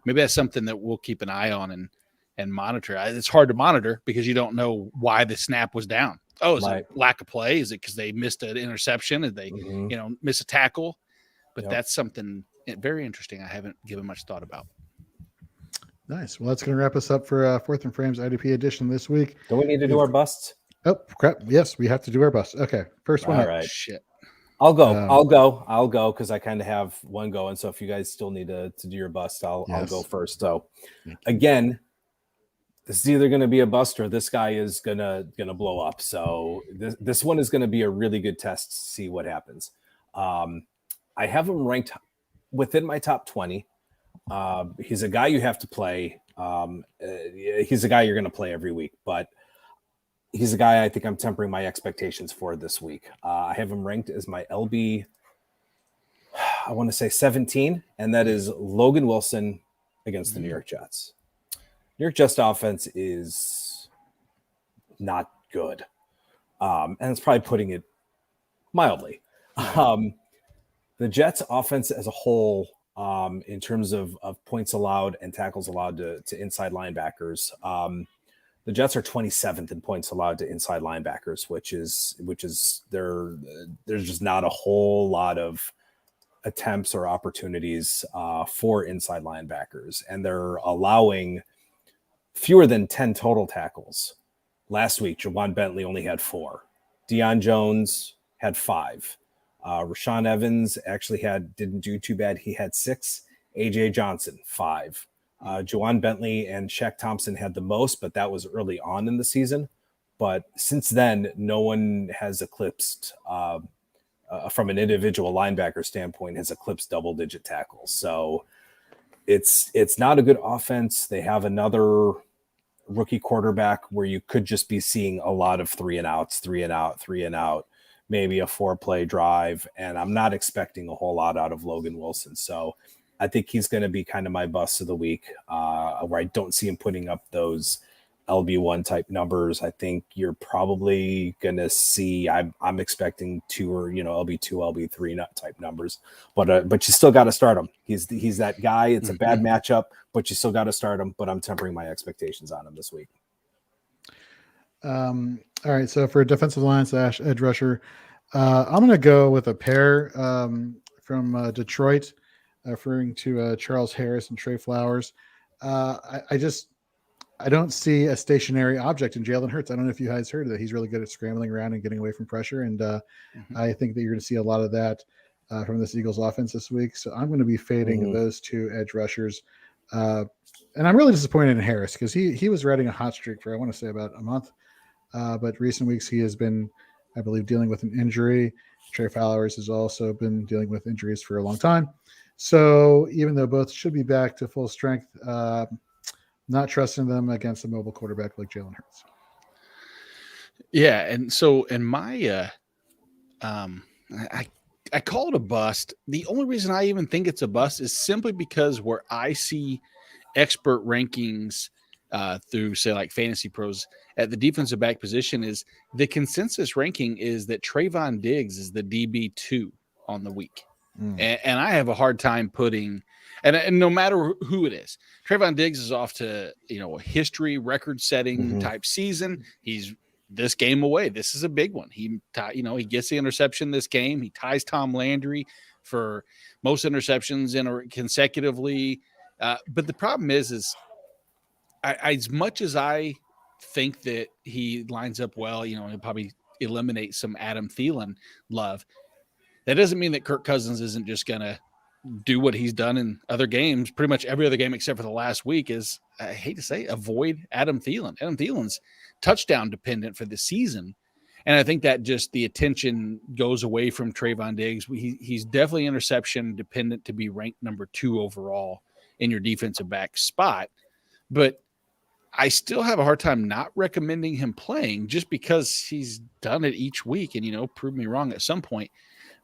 maybe that's something that we'll keep an eye on and monitor. It's hard to monitor because you don't know why the snap was down. Oh, is it lack of play? Is it because they missed an interception? Did they, miss a tackle? But that's something very interesting I haven't given much thought about. Nice. Well, that's going to wrap us up for Fourth and Frames IDP edition this week. Don't we need to do our busts? Oh, crap. Yes, we have to do our busts. Okay. First one. All right. Shit. I'll go because I kind of have one going. So if you guys still need to do your bust, I'll go first. So again, this is either going to be a bust or this guy is gonna blow up. So this one is going to be a really good test to see what happens. I have him ranked within my top 20. He's a guy you have to play. He's a guy you're going to play every week, but he's a guy I think I'm tempering my expectations for this week. I have him ranked as my LB, I want to say 17, and that is Logan Wilson against the New York Jets. New York Jets offense is not good. And it's probably putting it mildly. The Jets offense as a whole, in terms of points allowed and tackles allowed to inside linebackers, the Jets are 27th in points allowed to inside linebackers, which is there's just not a whole lot of attempts or opportunities for inside linebackers, and they're allowing fewer than 10 total tackles. Last week, Jawan Bentley only had 4. Deion Jones had 5. Rashaan Evans actually didn't do too bad. He had 6. AJ Johnson, 5. Jawan Bentley and Shaq Thompson had the most, but that was early on in the season. But since then, no one has eclipsed, from an individual linebacker standpoint, has eclipsed double-digit tackles. So it's not a good offense. They have another rookie quarterback where you could just be seeing a lot of 3 and outs, maybe a 4-play drive. And I'm not expecting a whole lot out of Logan Wilson. So I think he's going to be kind of my bust of the week, where I don't see him putting up those LB1 type numbers. I think you're probably going to see, I'm expecting 2 or, LB2, LB3 type numbers, but you still got to start him. He's that guy. It's a bad matchup, but you still got to start him. But I'm tempering my expectations on him this week. All right. So for defensive line / edge rusher, I'm going to go with a pair from Detroit, referring to Charles Harris and Trey Flowers. I don't see a stationary object in Jalen Hurts. I don't know if you guys heard that. He's really good at scrambling around and getting away from pressure. And I think that you're going to see a lot of that from this Eagles offense this week. So I'm going to be fading those 2 edge rushers. And I'm really disappointed in Harris because he was riding a hot streak for, I want to say, about a month. But recent weeks he has been, I believe, dealing with an injury. Trey Flowers has also been dealing with injuries for a long time. So even though both should be back to full strength, not trusting them against a mobile quarterback like Jalen Hurts. Yeah, and so in my I call it a bust. The only reason I even think it's a bust is simply because where I see expert rankings through, say, like Fantasy Pros at the defensive back position, is the consensus ranking is that Trayvon Diggs is the DB2 on the week. And I have a hard time putting, and no matter who it is, Trayvon Diggs is off to, a history record-setting type season. He's this game away. This is a big one. He gets the interception this game. He ties Tom Landry for most interceptions consecutively. But the problem is as much as I think that he lines up well, he'll probably eliminate some Adam Thielen love. That doesn't mean that Kirk Cousins isn't just going to do what he's done in other games, pretty much every other game except for the last week, is, I hate to say, avoid Adam Thielen. Adam Thielen's touchdown dependent for the season. And I think that just the attention goes away from Trayvon Diggs. He's definitely interception dependent to be ranked number 2 overall in your defensive back spot. But I still have a hard time not recommending him playing just because he's done it each week and, prove me wrong at some point.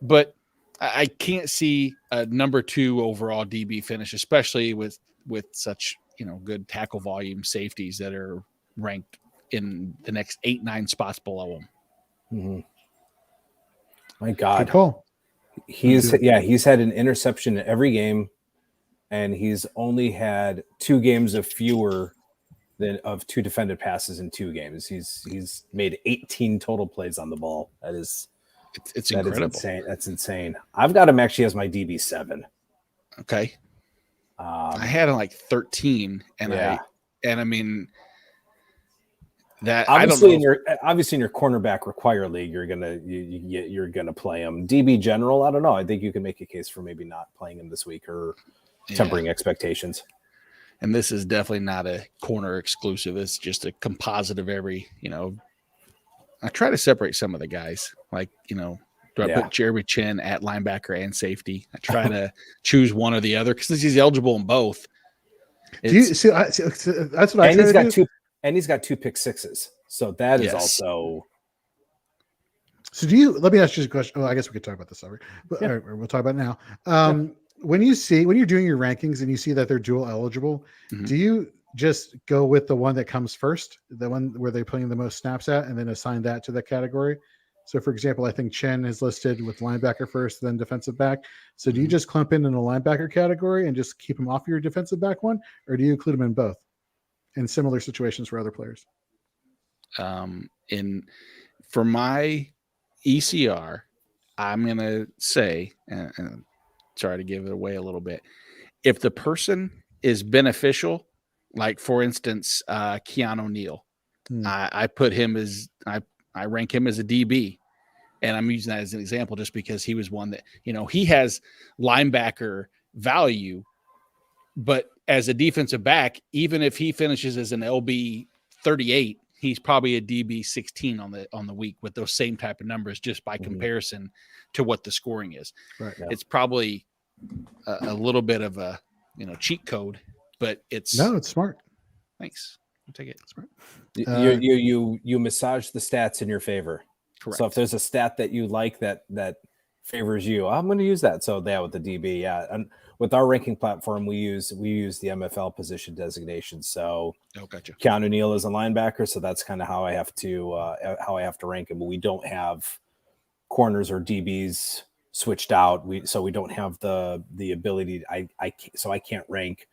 But I can't see a number 2 overall DB finish, especially with such, good tackle volume safeties that are ranked in the next 8-9 spots below him. Mm-hmm. My God. Good call. He's had an interception in every game, and he's only had 2 games of fewer than of 2 defended passes in 2 games. He's made 18 total plays on the ball. It's incredible. Insane. That's insane. I've got him actually as my DB7. Okay. I had him like 13, and I mean that obviously in your cornerback require league, you're gonna play him. DB general, I don't know. I think you can make a case for maybe not playing him this week or tempering expectations. And this is definitely not a corner exclusive. It's just a composite of every, I try to separate some of the guys. Like, do I put Jeremy Chin at linebacker and safety? I try to choose one or the other because he's eligible in both. Do you see? That's what I. And he's got 2. And he's got 2 pick sixes. So that is also. So let me ask you a question. Oh, I guess we could talk about this already, but or we'll talk about it now. When you're doing your rankings and you see that they're dual eligible, do you just go with the one that comes first, the one where they're playing the most snaps at, and then assign that to the category? So, for example, I think Chen is listed with linebacker first, then defensive back. So do you just clump in the linebacker category and just keep him off your defensive back one, or do you include him in both in similar situations for other players? For my ECR, I'm going to say, and sorry to give it away a little bit, if the person is beneficial, like for instance, Keanu Neal, I put him as I rank him as a DB, and I'm using that as an example just because he was one that he has linebacker value, but as a defensive back, even if he finishes as an LB 38, he's probably a DB 16 on the week with those same type of numbers, just by comparison to what the scoring is. Right. Yeah. It's probably a little bit of a cheat code, but it's smart. Thanks. I'll take it. Smart. You massage the stats in your favor. Correct. So if there's a stat that you like that favors you, I'm going to use that. So with the DB, and with our ranking platform, we use the MFL position designation. So gotcha. Keanu Neal is a linebacker, so that's kind of how I have to rank him. But we don't have corners or DBs switched out. We don't have the ability. I can't rank.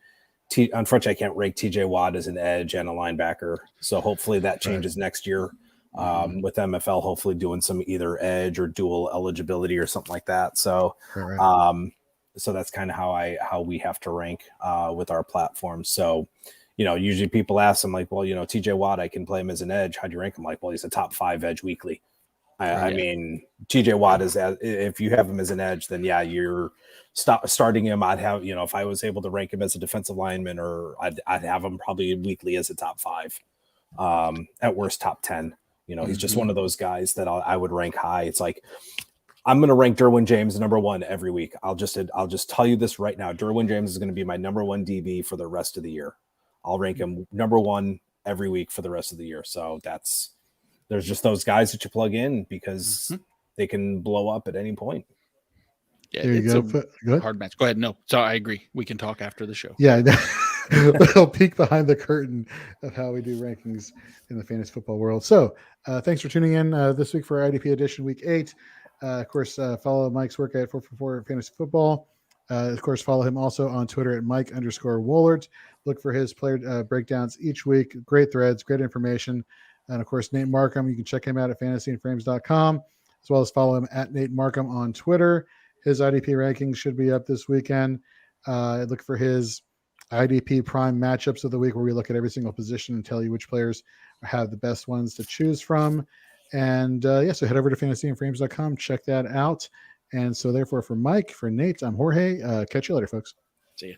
Unfortunately, I can't rank TJ Watt as an edge and a linebacker. So hopefully that changes next year with MFL. Hopefully doing some either edge or dual eligibility or something like that. So. So that's kind of how we have to rank with our platform. So, usually people ask, I'm like, well, TJ Watt, I can play him as an edge. How do you rank him? Like, well, he's a top 5 edge weekly. I mean, TJ Watt if you have him as an edge, then you're starting him. I'd have, if I was able to rank him as a defensive lineman, or I'd have him probably weekly as a top 5, at worst top 10. He's just one of those guys that I would rank high. It's like, I'm going to rank Derwin James number 1 every week. I'll just tell you this right now. Derwin James is going to be my number 1 DB for the rest of the year. I'll rank him number 1 every week for the rest of the year. So there's just those guys that you plug in because they can blow up at any point. Yeah, there you go. Hard match. Go ahead. No, so I agree. We can talk after the show. Yeah, a little peek behind the curtain of how we do rankings in the fantasy football world. So thanks for tuning in this week for IDP edition week 8. Of course, follow Mike's work at 444 Fantasy Football. Of course, follow him also on Twitter at Mike_Woellert. Look for his player breakdowns each week. Great threads, great information. And of course, Nate Markham, you can check him out at fantasyandframes.com, as well as follow him at Nate Markham on Twitter. His IDP rankings should be up this weekend. Look for his IDP prime matchups of the week, where we look at every single position and tell you which players have the best ones to choose from. And so head over to fantasyandframes.com, check that out. And so therefore for Mike, for Nate, I'm Jorge. Catch you later, folks. See ya.